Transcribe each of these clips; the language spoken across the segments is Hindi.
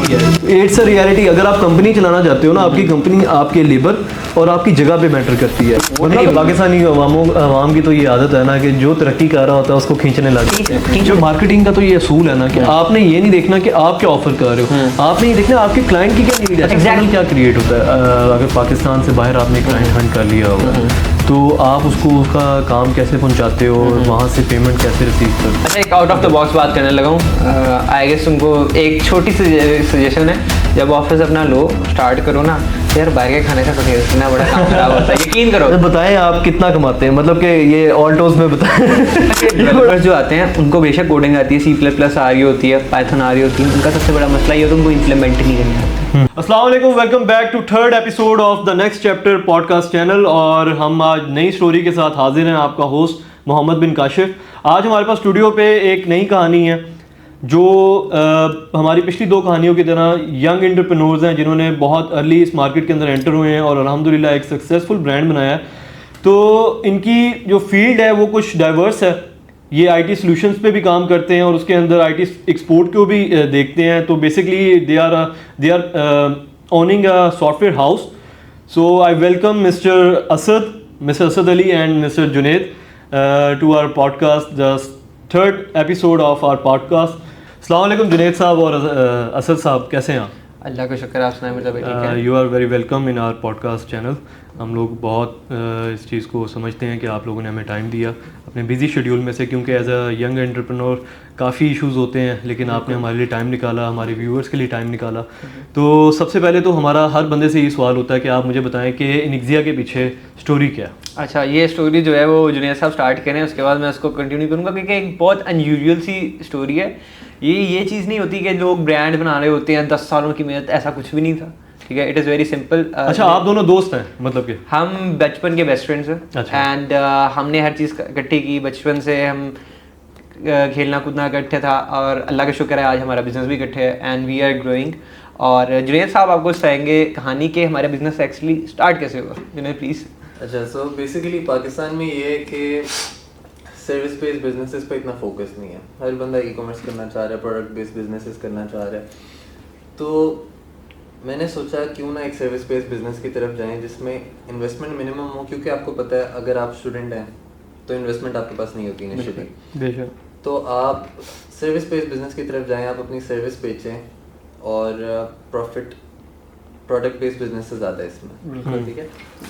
रियलिटी है, इट्स अ रियलिटी। अगर आप कंपनी चलाना चाहते हो ना, आपकी कंपनी आपके लेबर और आपकी जगह पे मैटर करती है। मतलब पाकिस्तानी अवाम की तो ये आदत है ना कि जो तरक्की कर रहा होता है उसको खींचने लगते हैं। जो मार्केटिंग का तो ये असूल है ना कि आपने ये नहीं देखना कि आप क्या ऑफर कर रहे हो, आपने ये देखना आपके क्लाइंट की क्या नीड है, एग्जैक्टली क्या क्रिएट होता है। अगर पाकिस्तान से बाहर आपने क्लाइंट हंट कर लिया होगा तो आप उसको उसका काम कैसे पहुंचाते हो, वहाँ से पेमेंट कैसे रिसीव करते हो। अच्छा, एक आउट ऑफ द बॉक्स बात करने लगा हूँ। आई गेस तुमको एक छोटी सी सजेशन है, जब ऑफिस अपना लो स्टार्ट करो ना, यार बाहर के खाने का इतना बड़ा काम खराब होता है, यकीन करो। तो बताएं आप कितना कमाते हैं, मतलब कि ये ऑल्टोज में बताएं। डेवलपर्स जो आते हैं उनको बेशक कोडिंग आती है, C++ आ रही होती है, पाइथन आ रही होती है, उनका सबसे बड़ा मसला ये है उनको इम्प्लीमेंट नहीं करना आता। अस्सलाम वालेकुम, welcome back to third episode of the next chapter podcast channel. और हम आज नई स्टोरी के साथ हाजिर हैं, आपका होस्ट मोहम्मद बिन काशिफ। आज हमारे पास स्टूडियो पे एक नई कहानी है जो हमारी पिछली दो कहानियों की तरह यंग एंटरप्रेन्योर्स हैं जिन्होंने बहुत अर्ली इस मार्केट के अंदर एंटर हुए हैं और अल्हम्दुलिल्लाह एक सक्सेसफुल ब्रांड बनाया है। तो इनकी जो फील्ड है वो कुछ डाइवर्स है। ये आईटी सॉल्यूशंस पे भी काम करते हैं और उसके अंदर आईटी एक्सपोर्ट को भी देखते हैं। तो basically they are owning a software house. So I welcome mister Asad Ali and mister Junaid to our podcast, the third episode of our podcast. अस्सलाम वालेकुम जुनेद साहब और असद साहब, कैसे हैं आप? अल्लाह का शुक्र, आप सुनाएं मेरा बेटा। You are very welcome in our podcast channel. हम लोग बहुत इस चीज़ को समझते हैं कि आप लोगों ने हमें टाइम दिया अपने बिजी शेड्यूल में से, क्योंकि एज अ यंग एंटरप्रेन्योर काफ़ी इश्यूज होते हैं, लेकिन आपने हमारे लिए टाइम निकाला, हमारे व्यूअर्स के लिए टाइम निकाला। तो सबसे पहले तो हमारा हर बंदे से ये सवाल होता है कि आप मुझे बताएं कि इनिक्सिया के पीछे स्टोरी क्या है। अच्छा, ये स्टोरी जो है वो जुनेद साहब स्टार्ट करें, उसके बाद मैं उसको कंटिन्यू करूँगा, क्योंकि एक बहुत अनयूजुअल सी स्टोरी है। ये चीज़ नहीं होती कि लोग ब्रांड बना रहे होते हैं 10 सालों की मेहनत, ऐसा कुछ भी नहीं था। ठीक है, इट इज़ वेरी सिंपल। अच्छा, आप दोनों दोस्त हैं? मतलब कि हम बचपन के बेस्ट फ्रेंड्स हैं। अच्छा। एंड हमने हर चीज़ इकट्ठी की बचपन से। हम खेलना कूदना इकट्ठे था और अल्लाह का शुक्र है आज हमारा बिजनेस भी इकट्ठे है एंड वी आर ग्रोइंग। और जुनेद साहब आपको बताएंगे कहानी के हमारा बिजनेस एक्चुअली स्टार्ट कैसे हुआ। जुनेद प्लीज़। अच्छा, सो बेसिकली पाकिस्तान में ये है कि सर्विस बेस्ड बिजनेसेस पे इतना फोकस नहीं है। हर बंदा ई कॉमर्स करना चाह रहा है, प्रोडक्ट बेस्ड बिजनेसेस करना चाह रहा है। तो मैंने सोचा क्यों ना एक सर्विस बेस्ड बिजनेस की तरफ जाएं जिसमें इन्वेस्टमेंट मिनिमम हो, क्योंकि आपको पता है अगर आप स्टूडेंट हैं तो इन्वेस्टमेंट आपके पास नहीं होती इनिशियली। बेशक। तो आप सर्विस बेस्ड बिजनेस की तरफ जाएं, आप अपनी सर्विस बेचें और प्रॉफिट प्रोडक्ट बेस्ड बिजनेस से ज़्यादा है इसमें। ठीक है,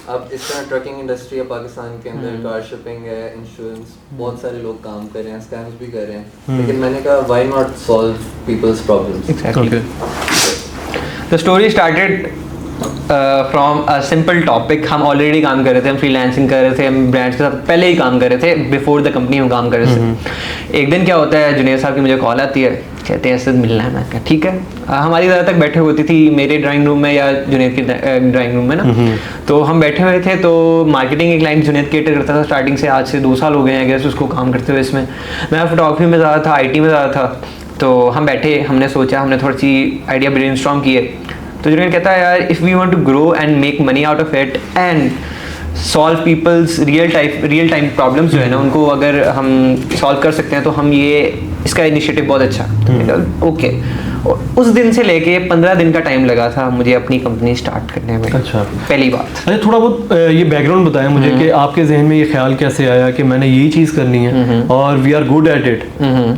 अब इस तरह ट्रकिंग इंडस्ट्री है पाकिस्तान के अंदर, कार शिपिंग है, इंश्योरेंस, बहुत सारे लोग काम कर रहे हैं, स्कैम्स भी कर रहे हैं। लेकिन मैंने कहा why not solve people's problems. Exactly. The story started from a simple topic. हम ऑलरेडी काम कर रहे थे, हम फ्रीलांसिंग कर रहे थे, हम ब्रांड्स के साथ पहले ही काम कर रहे थे, बिफोर द कंपनी हम काम कर रहे थे। एक दिन क्या होता है, जुनेद साहब की मुझे कॉल आती है, कहते हैं ऐसे मिलना है। मैं कहा ठीक है। हमारी ज़्यादा तक बैठे होती थी मेरे ड्राइंग रूम में या जुनेद की ड्राइंग रूम में ना। तो हम बैठे हुए थे, तो मार्केटिंग एक क्लाइंट जुनेद केटर करता था स्टार्टिंग से, आज से 2 साल हो गए हैं गैस उसको काम करते हुए इसमें। मैं फोटोग्राफी में ज़्यादा था, IT में ज़्यादा था। तो हम बैठे, हमने सोचा, हमने थोड़ी सी आइडिया ब्रेनस्टॉर्म किए। तो जुनेद कहता है यार if we want to grow and make money out of it and solve people's real time problems जो है ना उनको अगर हम सॉल्व कर सकते हैं तो हम ये इसका इनिशिएटिव बहुत अच्छा। ओके, उस दिन से लेके 15 दिन का टाइम लगा था मुझे अपनी कंपनी स्टार्ट करने में। अच्छा, पहली बात। अच्छा, थोड़ा बहुत ये बैकग्राउंड बताएं मुझे कि आपके जहन में ये ख्याल कैसे आया कि मैंने यही चीज़ करनी है और we are good at it.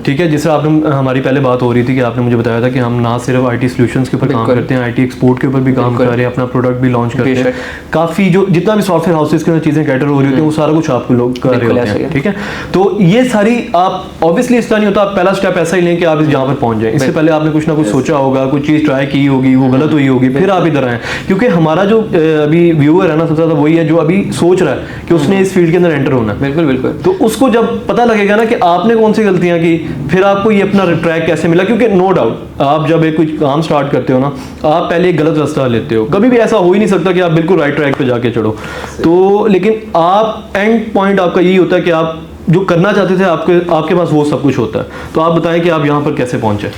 ठीक है, जैसे आपने हमारी पहले बात हो रही थी कि आपने मुझे बताया था कि हम ना सिर्फ IT सॉल्यूशंस के ऊपर काम करते हैं, IT एक्सपोर्ट के ऊपर भी काम कर रहे हैं, अपना प्रोडक्ट भी लॉन्च करते हैं। काफ़ी जो जितना भी सॉफ्टवेयर हाउसेस के अंदर चीज़ें कैटर हो रही होती हैं वो सारा कुछ आपको लोग कर रहे होते हैं। ठीक है, तो ये सारी आप ऑब्वियसली इसका नहीं होता, आप पहला स्टेप ऐसा ही लें कि आप जहाँ पर पहुँच जाएं। इससे पहले आपने कुछ ना कुछ सोचा होगा, कुछ चीज़ ट्राई की होगी, वो गलत हुई होगी, फिर आप इधर आए। क्योंकि हमारा जो अभी व्यूअर है ना सबसे ज़्यादा वही है जो अभी सोच रहा है कि उसने इस फील्ड के अंदर एंटर होना है। बिल्कुल बिल्कुल। तो उसको जब पता लगेगा ना कि आपने कौन सी गलतियां की, फिर आपको ये अपना ट्रैक कैसे मिला। क्योंकि नो डाउट आप जब एक कुछ काम स्टार्ट करते हो ना, आप पहले एक गलत रास्ता लेते हो। कभी भी ऐसा हो ही नहीं सकता कि आप बिल्कुल राइट ट्रैक पे जाके चढ़ो। तो लेकिन आप एंड पॉइंट आपका यही होता है कि आप जो करना चाहते थे आपके पास वो सब कुछ होता है। तो आप बताएं कि आप यहाँ पर कैसे पहुंचे,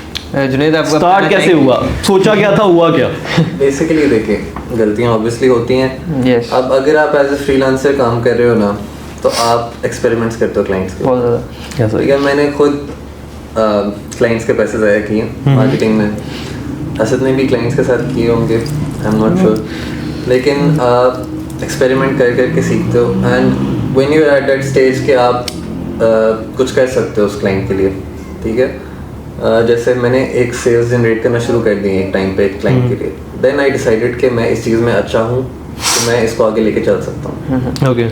जुनेद आपका स्टार्ट कैसे हुआ, सोचा क्या था, हुआ क्या? बेसिकली देखिए, गलतियां ऑब्वियसली होती हैं। Yes. अब अगर आप एज ए फ्रीलांसर काम कर रहे हो ना तो आप एक्सपेरिमेंट्स करते हो क्लाइंट्स के। बहुत ज़्यादा। ठीक है, मैंने खुद क्लाइंट्स के पैसे ज़ाया किए मार्केटिंग में। असद ने भी क्लाइंट्स के साथ किए होंगे, आई एम नॉट श्योर, लेकिन एक्सपेरिमेंट कर करके सीखते हो and when you are at that stage कि आप कुछ कर सकते हो उस क्लाइंट के लिए, ठीक है। जैसे मैंने एक सेल्स जनरेट करना शुरू कर दी एक टाइम पे एक क्लाइंट के लिए, देन आई डिसाइडेड कि मैं इस चीज़ में अच्छा हूँ तो मैं इसको आगे लेके चल सकता हूँ। ओके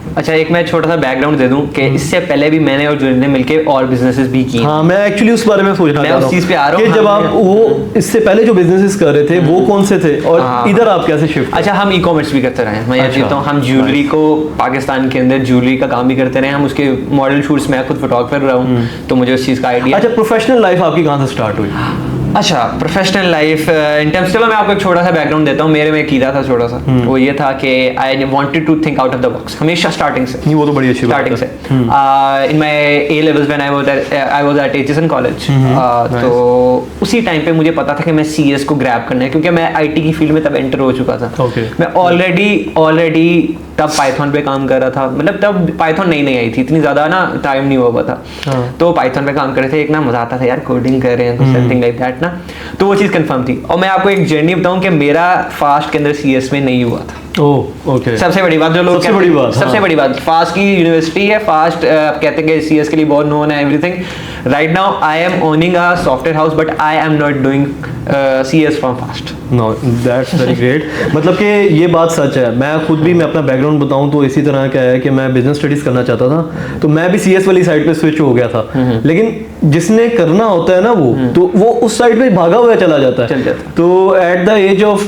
अच्छा, एक मैं छोटा सा बैकग्राउंड दे दूं कि इससे पहले भी मैंने और जूनियर ने मिलके और बिजनेसेस भी किए। हाँ, मैं एक्चुअली उस बारे में सोच रहा था, मैं उस चीज़ पे आ रहा हूँ कि जब आप वो इससे पहले जो बिजनेसेस कर रहे थे वो कौन से थे और इधर आप कैसे शिफ्ट? अच्छा, हम ई कॉमर्स भी करते रहे हैं, मैं ये अच्छा, कहता हूँ हम ज्वेलरी को पाकिस्तान के अंदर ज्वेलरी का काम भी करते रहे, हम उसके मॉडल शूट्स, मैं खुद फोटोग्राफर रहा हूँ तो मुझे उस चीज़ का आइडिया। अच्छा, प्रोफेशनल लाइफ आपकी कहाँ से स्टार्ट हुई? अच्छा, प्रोफेशनल लाइफ इन टर्म्स, चलो मैं आपको एक छोटा सा बैकग्राउंड देता हूँ। मेरे में कीड़ा था छोटा सा, वो ये था कि I wanted to think out of the box हमेशा, स्टार्टिंग से। नहीं, वो तो बड़ी अच्छी बात है। स्टार्टिंग से in my A levels when I was at HSN college, तो उसी टाइम पे मुझे पता था कि मैं सीएस को ग्रैब करना है, क्योंकि मैं आईटी की फील्ड में तब एंटर हो चुका था। मैं ऑलरेडी तब पाइथन पे काम कर रहा था, मतलब तब पाइथन नई आई थी, इतनी ज़्यादा ना टाइम नहीं हुआ था, तो पाइथन पे काम कर रहे थे। एक ना मजा आता था यार, कोडिंग कर रहे हैं कुछ समथिंग लाइक दैट ना, तो वो चीज़ कंफर्म थी। और मैं आपको एक जर्नी बताऊं कि मेरा फास्ट के अंदर सीएस में नहीं हुआ था। ओह ओके, सबसे बड़ी बात जो लोग सबसे बड़ी बात, सबसे बड़ी बात, फास्ट की यूनिवर्सिटी है, फास्ट कहते हैं कि सीएस के लिए बहुत नोन है everything. Right now I am owning a software house but I am not doing CS from FAST. No, that's very great. मतलब कि ये बात सच है। मैं खुद भी, मैं अपना बैकग्राउंड बताऊं तो इसी तरह का है कि मैं बिजनेस स्टडीज करना चाहता था, तो मैं भी सीएस वाली साइड पे स्विच हो गया था, लेकिन जिसने करना होता है ना वो तो वो उस साइड पे भागा हुआ चला जाता है। तो एट द एज ऑफ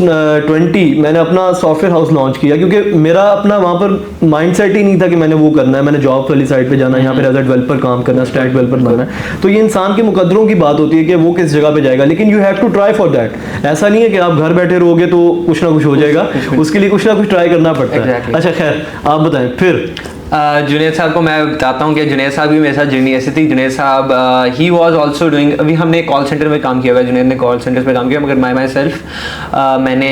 20 मैंने अपना सॉफ्टवेयर हाउस लॉन्च किया, क्योंकि मेरा अपना वहाँ पर माइंडसेट ही नहीं था कि मैंने वो करना है, मैंने जॉब वाली साइड पे जाना है, यहाँ पे एज अ डेवलपर काम करना, स्टैक डेवलपर बनना है। तो ये इंसान के मुकद्दरों की बात होती है कि वो किस जगह पे जाएगा, लेकिन you have to try for that. ऐसा नहीं है कि आप घर बैठे रहोगे तो कुछ ना कुछ हो जाएगा, उसके लिए कुछ ना कुछ ट्राई करना पड़ता है। अच्छा खैर, आप बताएं फिर। जुनेद साहब को मैं बताता हूँ कि जुनेद साहब भी मेरे साथ जर्नी ऐसी थी। जुनेद साहब ही वाज आल्सो डूइंग, अभी हमने कॉल सेंटर में काम किया हुआ है, जुनेद ने कॉल सेंटर्स पे काम किया, मगर माई सेल्फ मैंने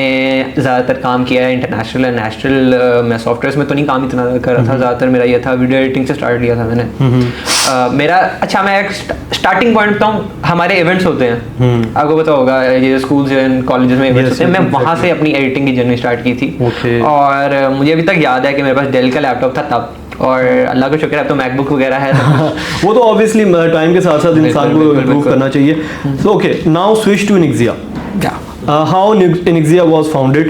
ज़्यादातर काम किया है इंटरनेशनल एंड नेशनल। मैं सॉफ्टवेयर में तो नहीं काम इतना कर रहा था, ज़्यादातर मेरा ये था, वीडियो एडिटिंग से स्टार्ट किया था मैंने। मेरा अच्छा, मैं एक स्टार्टिंग पॉइंट बताऊँ, हमारे इवेंट्स होते हैं, आपको पता होगा ये स्कूल्स एंड कॉलेजेस में इवेंट्स होते हैं, मैं वहाँ से अपनी एडिटिंग की जर्नी स्टार्ट की थी। और मुझे अभी तक याद है कि मेरे पास डेल का लैपटॉप था तब, और अल्लाह का शुक्र है अब तो मैकबुक वगैरह है। वो तो ऑब्वियसली टाइम के साथ साथ इंसान को इम्प्रूव करना चाहिए। So okay, now switch to Inxia. How Inxia was founded?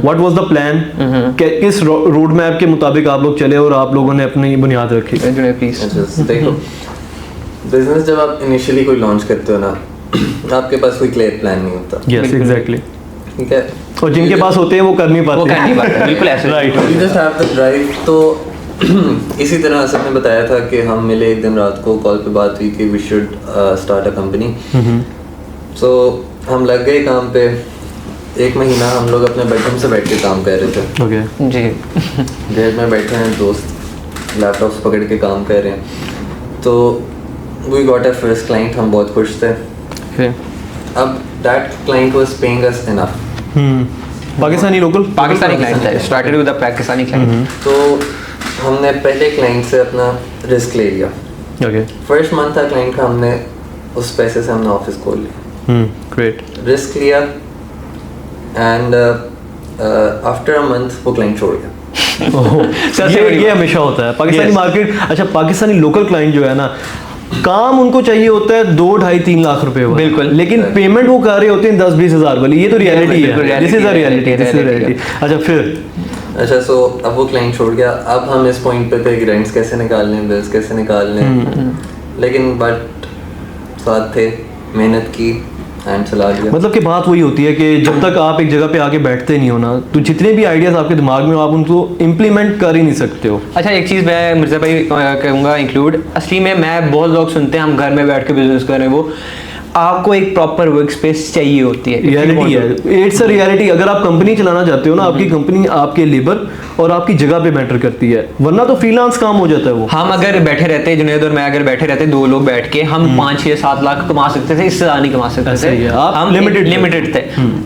What was the plan? किस रोड मैप के मुताबिक आप लोग चले और आप लोगों ने अपनी बुनियाद रखी? देखो, बिजनेस जब आप इनिशियली कोई लॉन्च करते हो ना, आपके पास कोई क्लियर प्लान नहीं होता। Yes, exactly. ठीक है, और जिनके पास होते हैं वो कर नहीं पाते। बिल्कुल ऐसे, right, you just have the drive. तो इसी तरह असद ने बताया था कि हम मिले एक दिन रात को, कॉल पे बात हुई कि we should start a company. So हम लग गए काम पे। 1 महीना हम लोग अपने बेडरूम से बैठ के काम कर रहे थे। ओके जी। घर में बैठे हैं दोस्त, लैपटॉप्स पकड़ के काम कर रहे हैं। तो we got a first client, हम बहुत खुश थे। अब that client was paying us enough. Pakistani client था, started with a Pakistani client. तो हमने पहले क्लाइंट से अपना रिस्क ले लिया। ओके, फर्स्ट मंथ था क्लाइंट का, हमने उस पैसे से हमने ऑफिस खोल लिया। ग्रेट, रिस्क लिया एंड आफ्टर अ मंथ वो क्लाइंट छोड़ गया। ये हमेशा होता है पाकिस्तानी मार्केट। अच्छा, पाकिस्तानी लोकल क्लाइंट जो है ना, काम उनको चाहिए होता है 2, 2.5, 3 लाख रुपए, बिल्कुल, लेकिन पेमेंट वो कर रहे होते हैं 10-20 हज़ार वाली। ये तो रियलिटी है, दिस इज अ रियलिटी। अच्छा फिर, अच्छा सो अब वो क्लाइंट छोड़ गया। अब हम इस पॉइंट पे थे कि रेंट्स कैसे निकालने, बिल्स कैसे निकालने, लेकिन बट साथ थे, मेहनत की एंड चला गया। मतलब कि बात वही होती है कि जब तक आप एक जगह पे आके बैठते नहीं हो ना, तो जितने भी आइडियाज आपके दिमाग में हो आप उनको इम्प्लीमेंट कर ही नहीं सकते हो। अच्छा, एक चीज़ मैं मिर्ज़ा भाई कहूँगा इंक्लूड, असली में मैं बहुत लोग सुनते हैं हम घर में बैठ के बिजनेस कर रहे हैं, वो आपको एक प्रॉपर वर्क स्पेस चाहिए होती है, रियलिटी है, इट्स अ रियलिटी। अगर आप कंपनी चलाना चाहते हो ना, आपकी कंपनी आपके लेबर और आपकी जगह पे मैटर करती है, वरना तो फ्रीलांस काम हो जाता है वो। हम अगर बैठे रहते, जुनेद और मैं अगर बैठे रहते 2 लोग बैठ के, हम 5, 6, 7 लाख कमा सकते थे, इससे ज़्यादा नहीं कमा सकते थे। हम लिमिटेड थे।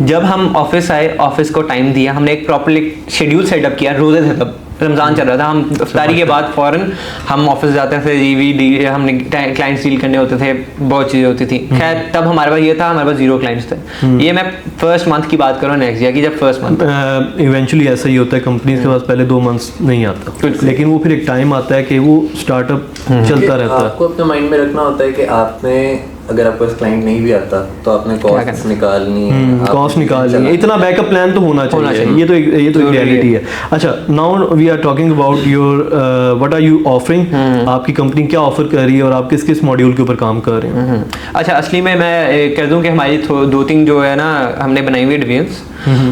जब हम ऑफिस आए, ऑफिस को टाइम दिया, हमने एक प्रॉपर शेड्यूल सेटअप किया, रोजे थे तब रमज़ान चल रहा था, हम इफ्तारी के बाद फ़ौरन हम ऑफिस जाते थे, हमने क्लाइंट्स डील करने होते थे, बहुत चीज़ें होती थी। खैर तब हमारे पास ये था, हमारे पास 0 क्लाइंट्स थे। ये मैं फर्स्ट मंथ की बात करूँ नेक्जिया की, जब फर्स्ट मंथ इवेंचुअली ऐसा ही होता है, कंपनीज के पास पहले 2 मंथ्स नहीं आता, लेकिन वो फिर एक टाइम आता है कि वो स्टार्टअप चलता रहता है। आपको अपने माइंड में रखना होता है कि आपने, अगर आपको क्लाइंट नहीं भी आता तो आपने कॉस्ट निकालनी है, कॉस्ट निकालनी है, इतना बैकअप प्लान तो होना चाहिए। ये तो एक रियलिटी है। अच्छा, now we are talking about your what are you offering, आपकी कंपनी क्या ऑफर कर रही है और आप किस किस मॉड्यूल के ऊपर काम कर रहे हैं? अच्छा, असली में मैं कह दूं कि हमारी 2-3 जो है ना हमने बनाई हुई डिवीजन्स।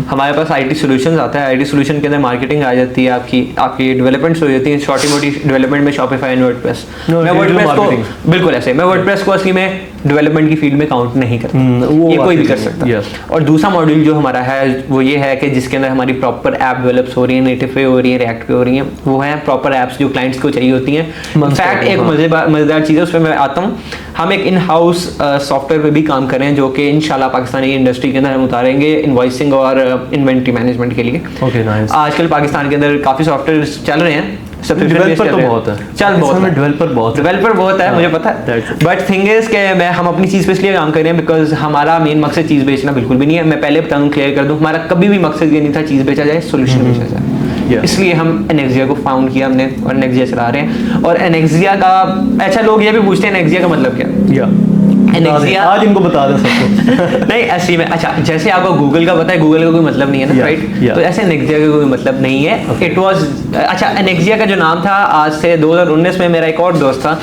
हमारे पास IT सॉल्यूशंस आता है, IT सॉल्यूशन के अंदर मार्केटिंग आ जाती है, आपकी डेवलपमेंट्स हो जाती है, छोटी मोटी डेवलपमेंट में शॉपिफाई एंड वर्डप्रेस। मैं वर्डप्रेस को बिल्कुल ऐसे, मैं वर्डप्रेस को असली में डेवलपमेंट की फील्ड में काउंट नहीं करता, ये कोई भी कर सकता है। और दूसरा मॉड्यूल जो हमारा है वो ये है कि जिसके अंदर हमारी प्रॉपर ऐप डेवलप्स हो रही है, नेटिव पे हो रही है, रिएक्ट पे हो रही है, वो है प्रॉपर ऐप्स जो क्लाइंट्स को चाहिए होती हैं। इनफैक्ट एक मजेदार चीज़ है, उस पर मैं आता हूँ, हम एक इन हाउस सॉफ्टवेयर पे भी काम कर रहे हैं, जो कि इंशाल्लाह पाकिस्तानी इंडस्ट्री के अंदर हम उतारेंगे इनवॉइसिंग और इन्वेंट्री मैनेजमेंट के लिए। Okay, nice. आजकल पाकिस्तान के अंदर काफ़ी सॉफ्टवेयर चल रहे हैं, डेवलपर तो बहुत है, डेवलपर बहुत है, मुझे पता है। बट थिंग इज के हम अपनी चीज़ पे इसलिए काम कर रहे हैं बिकॉज हमारा मेन मकसद चीज़ बेचना बिल्कुल भी नहीं है। मैं पहले बताऊँ, क्लियर कर दूँ, हमारा कभी भी मकसद ये नहीं था चीज़ बेचा जाए, सोल्यूशन बेचा जाए। इसलिए हम एनेक्जिया को फाउंड किया हमने और एनेक्जिया चला रहे हैं। और एनेक्जिया का अच्छा, लोग ये भी पूछते हैं एनेक्जिया का मतलब क्या है। आज इनको बता दें सबको। नहीं असली में, अच्छा जैसे आपको गूगल का पता है, गूगल का कोई मतलब नहीं है ना, राइट? तो ऐसे एनेक्जिया का कोई मतलब नहीं है। इट वाज अच्छा, एनेक्जिया का जो नाम था, आज से 2019 में मेरा एक और दोस्त था,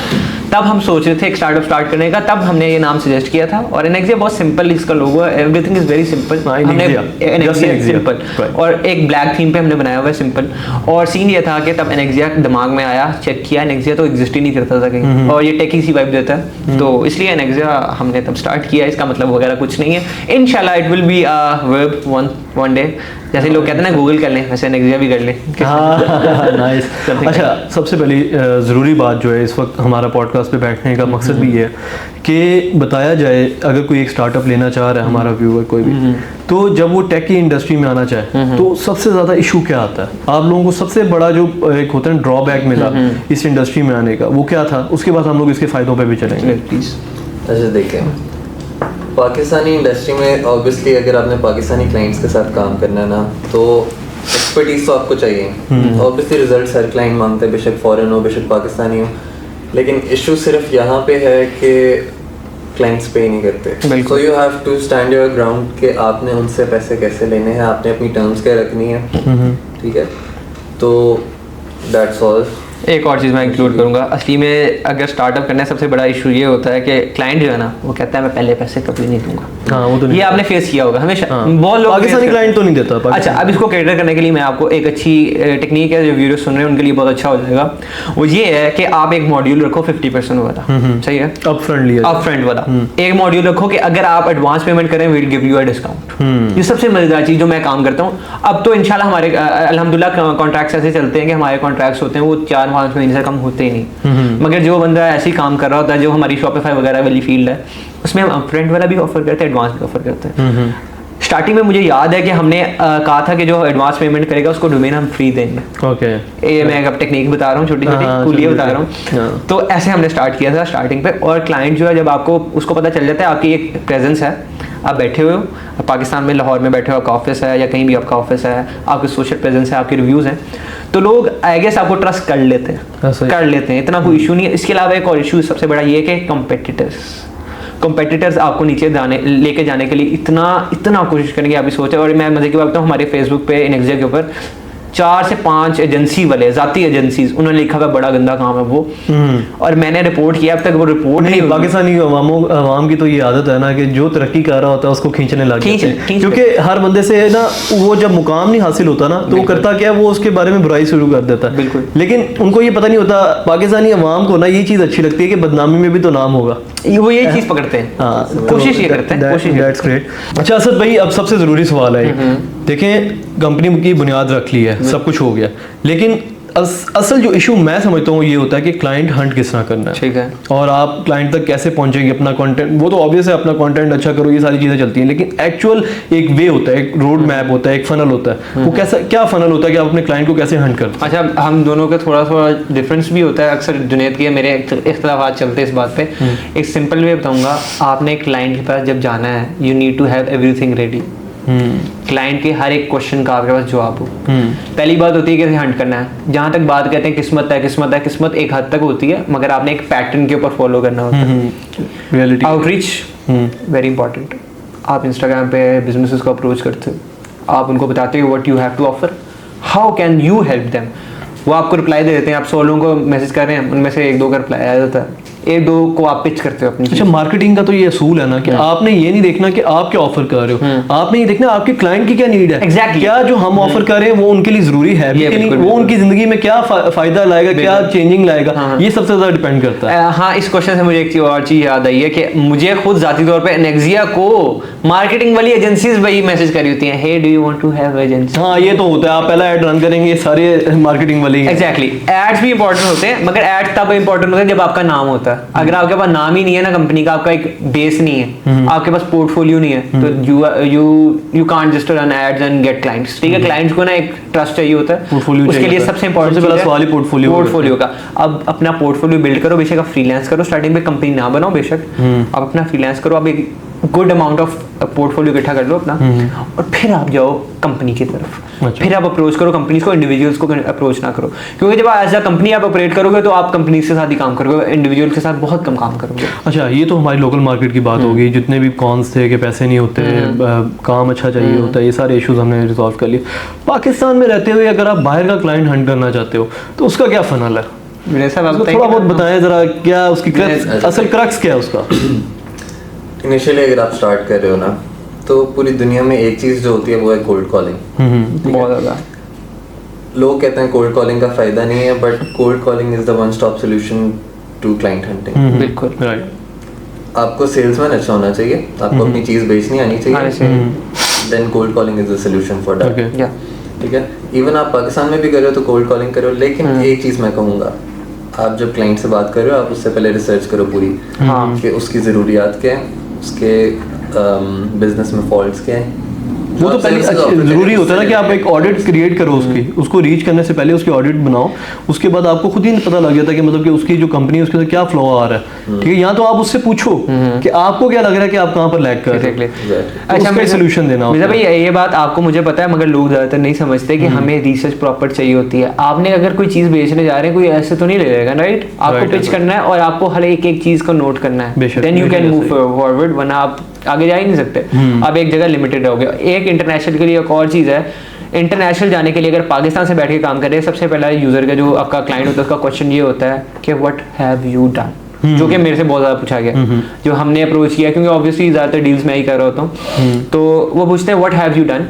तब हम सोच रहे थे एक स्टार्टअप स्टार्ट करने का, तब हमने ये नाम सजेस्ट किया था। और एनेक्जिया बहुत सिंपल इसका लोगो है, एवरीथिंग इज वेरी सिंपल। हमने एनेक्जिया सिंपल और एक ब्लैक थीम पे हमने बनाया हुआ है, सिंपल। और सीन ये था कि तब एनेक्जिया दिमाग में आया, चेक किया, एनेक्जिया तो एग्जिस्ट ही नहीं करता था कहीं, और ये टेकी सी वाइब देता है, तो इसलिए एनेक्जिया हमने तब स्टार्ट किया। इसका मतलब वगैरह कुछ नहीं है, इंशाल्लाह it will be a verb one day. जैसे लोग कहते हैं ना गूगल कर लें, वैसे एनेक्जिया भी कर लें। नाइस। अच्छा, सबसे पहली ज़रूरी बात जो है, इस वक्त हमारा पॉडकास्ट पे बैठने का मकसद भी ये है कि बताया जाए, अगर कोई एक स्टार्टअप लेना चाह रहा है, हमारा व्यूअर कोई भी, तो जब वो टेक की इंडस्ट्री में आना चाहे तो सबसे ज़्यादा इशू क्या आता है? आप लोगों को सबसे बड़ा जो एक होता है ड्रॉबैक मिला इस इंडस्ट्री में आने का, वो क्या था? उसके बाद हम लोग इसके फ़ायदों पर भी चलेंगे, प्लीज़। अच्छा देखें, पाकिस्तानी इंडस्ट्री में ऑब्वियसली अगर आपने पाकिस्तानी क्लाइंट्स के साथ काम करना है ना, तो एक्सपर्टीज तो आपको चाहिए। ऑब्वियसली रिजल्ट हर क्लाइंट मांगते हैं, बेशक फॉरेन हो बेशक पाकिस्तानी हो, लेकिन इशू सिर्फ यहाँ पे है कि क्लाइंट्स पे नहीं करते। So you have to stand your ground कि आपने उनसे पैसे कैसे लेने हैं, आपने अपनी टर्म्स क्या रखनी है, ठीक है? तो दैट्स ऑल। एक और चीज़ मैं इंक्लूड करूंगा, असली में अगर स्टार्टअप करने सबसे बड़ा इशू ये होता है कि क्लाइंट जो है ना, वो कहता है मैं पहले पैसे कभी नहीं दूंगा। हाँ, वो तो ये आपने फेस किया होगा हमेशा। बहुत लोग पाकिस्तानी क्लाइंट तो नहीं देता। अच्छा, अब इसको कैटर करने के लिए मैं आपको एक अच्छी टेक्निक है, जो वीडियो सुन रहे हैं उनके लिए बहुत अच्छा हो जाएगा। वो ये है कि आप एक मॉड्यूल रखो 50% वाला, सही है, अप फ्रंट वाला। एक मॉड्यूल रखो कि अगर आप एडवांस पेमेंट करें we'll give you a discount. ये सबसे मजेदार चीज़ जो मैं काम करता हूँ। अब तो इंशाल्लाह हमारे अल्हम्दुलिल्लाह कॉन्ट्रैक्ट्स ऐसे चलते हैं कि हमारे कॉन्ट्रैक्ट्स होते हैं वो 4-5 महीने से कम होते ही नहीं। मगर जो बंदा ऐसे ही काम कर रहा होता है, जो हमारी शॉपिफाई वगैरह वाली फील्ड है, उसमें हम अपफ्रंट वाला भी ऑफर करते हैं, एडवांस भी ऑफर करते हैं। स्टार्टिंग में मुझे याद है कि हमने कहा था कि जो एडवांस पेमेंट करेगा उसको डोमेन हम फ्री देंगे। ओके, ये मैं अब टेक्निक बता रहा हूँ, छोटी छोटी कूलियाँ बता रहा हूँ। तो ऐसे हमने स्टार्ट किया था स्टार्टिंग पे। और क्लाइंट जो है, जब आपको उसको पता चल जाता है आपकी एक प्रेजेंस है, आप बैठे हुए हो पाकिस्तान में, लाहौर में बैठे हो, आपका ऑफिस है या कहीं भी आपका ऑफिस है, आपकी सोशल प्रेजेंस है, आपके रिव्यूज़ हैं, तो लोग आई गेस आपको ट्रस्ट कर लेते हैं, इतना कोई इशू नहीं है। इसके अलावा एक और इशू सबसे बड़ा ये है कि कंपेटिटर्स आपको नीचे लेके जाने के लिए इतना कोशिश करेंगे, आप भी सोचें। और मैं मजे की बात बताऊँ, हमारे फेसबुक पे एनेक्जिया के ऊपर 4 से 5 एजेंसी वाले, जाती एजेंसीज, उन्होंने लिखा हुआ बड़ा गंदा काम है वो। और मैंने रिपोर्ट किया, अब तक वो रिपोर्ट नहीं। पाकिस्तानी अवाम की तो ये आदत है ना कि जो तरक्की कर रहा होता है उसको खींचने लग जाते हैं, क्योंकि हर बंदे से ना वो जब मुकाम नहीं हासिल होता ना, तो वो करता क्या है, वो उसके बारे में बुराई शुरू कर देता है। बिल्कुल। लेकिन उनको ये पता नहीं होता, पाकिस्तानी अवाम को ना ये चीज़ अच्छी लगती है कि बदनामी में भी तो नाम होगा, वो ये चीज़ पकड़ते हैं। कोशिश ये करते हैं, कोशिश। That's great. अच्छा असद भाई, अब सबसे ज़रूरी सवाल है, देखें कंपनी की बुनियाद रख ली है, सब कुछ हो गया, लेकिन असल जो इशू मैं समझता हूँ ये होता है कि क्लाइंट हंट किस तरह करना है, ठीक है, और आप क्लाइंट तक कैसे पहुंचेंगे, अपना कंटेंट, वो तो ऑब्वियस है अपना कंटेंट अच्छा करो, ये सारी चीज़ें चलती हैं, लेकिन एक्चुअल एक वे होता है, एक रोड मैप होता है, एक फनल होता है, वो कैसा क्या फनल होता है कि आप अपने क्लाइंट को कैसे हंट करते हैं? अच्छा हम दोनों का थोड़ा थोड़ा डिफरेंस भी होता है। अक्सर जुनैद के मेरे इख्तिलाफात चलते हैं इस बात पे। एक सिंपल वे बताऊंगा, आपने एक क्लाइंट के पास जब जाना है, you need to have everything ready. Client के हर एक क्वेश्चन का आपके पास जवाब हो। पहली बात होती है कैसे हंट करना है। जहाँ तक बात कहते हैं किस्मत है, किस्मत है, किस्मत एक हद तक होती है, मगर आपने एक पैटर्न के ऊपर फॉलो करना होता है। Reality outreach very important. आप इंस्टाग्राम पे बिजनेसेस को अप्रोच करते हो, आप उनको बताते हो what you have to offer, how can you help them. वो आपको रिप्लाई दे देते हैं, आप 100 लोगों को मैसेज कर रहे हैं, उनमें से 1-2 का रिप्लाई आ जाता है, 1-2 को आप पिच करते हो अपनी। अच्छा, मार्केटिंग का तो ये असूल है ना कि आपने ये नहीं देखना कि आप क्या ऑफर कर रहे हो, आपने ये देखना आपके क्लाइंट की क्या नीड है। Exactly. क्या जो हम ऑफर कर रहे हैं वो उनके लिए जरूरी है भी कि नहीं, वो उनकी जिंदगी में क्या फायदा लाएगा, क्या चेंजिंग लाएगा, ये सबसे ज्यादा डिपेंड करता है। हाँ, इस क्वेश्चन से मुझे एक और चीज याद आई है कि मुझे खुद जाती तौर पे एनेक्सिया को मार्केटिंग वाली एजेंसीज वही मैसेज करी होती हैं, hey do you want to have agency. हाँ, ये तो होता है, आप पहला ऐड रन करेंगे, ये सारे मार्केटिंग वाले ही हैं। एग्जैक्टली, एड्स भी इंपॉर्टेंट होते हैं, मगर एड्स तब इंपॉर्टेंट होते हैं जब आपका नाम होता है। अगर आपके पास नाम ही नहीं है ना, कंपनी का आपका एक बेस नहीं है, आपके पास पोर्टफोलियो नहीं है, तो you can't just run ads and get clients. ठीक है, क्लाइंट्स को ना एक ट्रस्ट चाहिए होता है, उसके लिए सबसे इंपॉर्टेंट सबसे पहला सवाल ही पोर्टफोलियो का। अब अपना पोर्टफोलियो बिल्ड करो, बेशक आप फ्रीलांस करो, स्टार्टिंग में कंपनी ना बनाओ, बेशक आप अपना फ्रीलांस करो, आप एक गुड अमाउंट ऑफ पोर्टफोलियो इकट्ठा कर लो अपना, और फिर आप जाओ कंपनी की तरफ। अच्छा। फिर आप अप्रोच करो कंपनीज को, इंडिविजुअल्स को अप्रोच ना करो, क्योंकि जब एज अ कंपनी आप ऑपरेट करोगे तो आप कंपनीज के साथ ही काम करोगे, इंडिविजुअल के साथ बहुत कम काम करोगे। अच्छा, ये तो हमारी लोकल मार्केट की बात होगी, जितने भी कॉन्स थे कि पैसे नहीं होते, काम अच्छा चाहिए होता है, ये सारे इश्यूज हमने रिजॉल्व कर लिए। पाकिस्तान में रहते हुए अगर आप बाहर का क्लाइंट हंट करना चाहते हो तो उसका क्या फनल है? मेरे साथ आप थोड़ा बहुत बताएं जरा, क्या उसकी असल क्रक्स क्या है उसका? इनिशियली अगर आप स्टार्ट कर रहे हो ना, तो पूरी दुनिया में एक चीज जो होती है वो है कोल्ड कॉलिंग। बहुत ज्यादा लोग कहते हैं कोल्ड कॉलिंग का फायदा नहीं है, but cold calling is the one stop solution to client hunting. बिल्कुल राइट। आपको सेल्समैन अच्छा होना चाहिए, आपको अपनी चीज बेचनी आनी चाहिए, then cold calling is the solution for that. ठीक है, इवन आप पाकिस्तान में भी कर रहे हो तो कोल्ड कॉलिंग करो, लेकिन एक चीज मैं कहूँगा, आप जब क्लाइंट से बात कर रहे हो आप उससे पहले रिसर्च करो पूरी, कि उसकी ज़रूरियात क्या है, उसके बिजनेस में फॉल्ट्स क्या है। वो तो पहले जरूरी होता है ना कि आप एक ऑडिट क्रिएट करो उसकी, उसको रीच करने से पहले उसकी ऑडिट बनाओ, उसके बाद आपको खुद ही पता लग जाता है कि मतलब कि उसकी जो कंपनी है उसके अंदर क्या फ्लॉ आ रहा है। ठीक है, यहाँ तो आप उससे पूछो कि आपको क्या लग रहा है कि आप कहाँ पर लैग कर रहे हो, अच्छा मैं सोल्यूशन देना होता है। भाई ये बात आपको मुझे पता है, मगर लोग ज्यादातर नहीं समझते कि हमें रिसर्च प्रॉपर चाहिए होती है। आपने अगर कोई चीज बेचने जा रहे हैं, कोई ऐसे तो नहीं ले जाएगा, राइट? आपको पिच करना है और आपको हर एक चीज को नोट करना है, then you can move forward, वरना आप आगे जा ही नहीं सकते। आप एक जगह लिमिटेड रहोगे। एक इंटरनेशनल के लिए एक और चीज़ है, इंटरनेशनल जाने के लिए अगर पाकिस्तान से बैठ के काम कर रहे हैं, सबसे पहला यूज़र का जो आपका क्लाइंट होता है उसका क्वेश्चन ये होता है कि व्हाट हैव यू डन, जो कि मेरे से बहुत ज़्यादा पूछा गया, जो हमने अप्रोच किया, क्योंकि ऑब्वियसली ज़्यादातर डील्स मैं ही कर रहा होता हूँ, तो वो पूछते हैं what have you done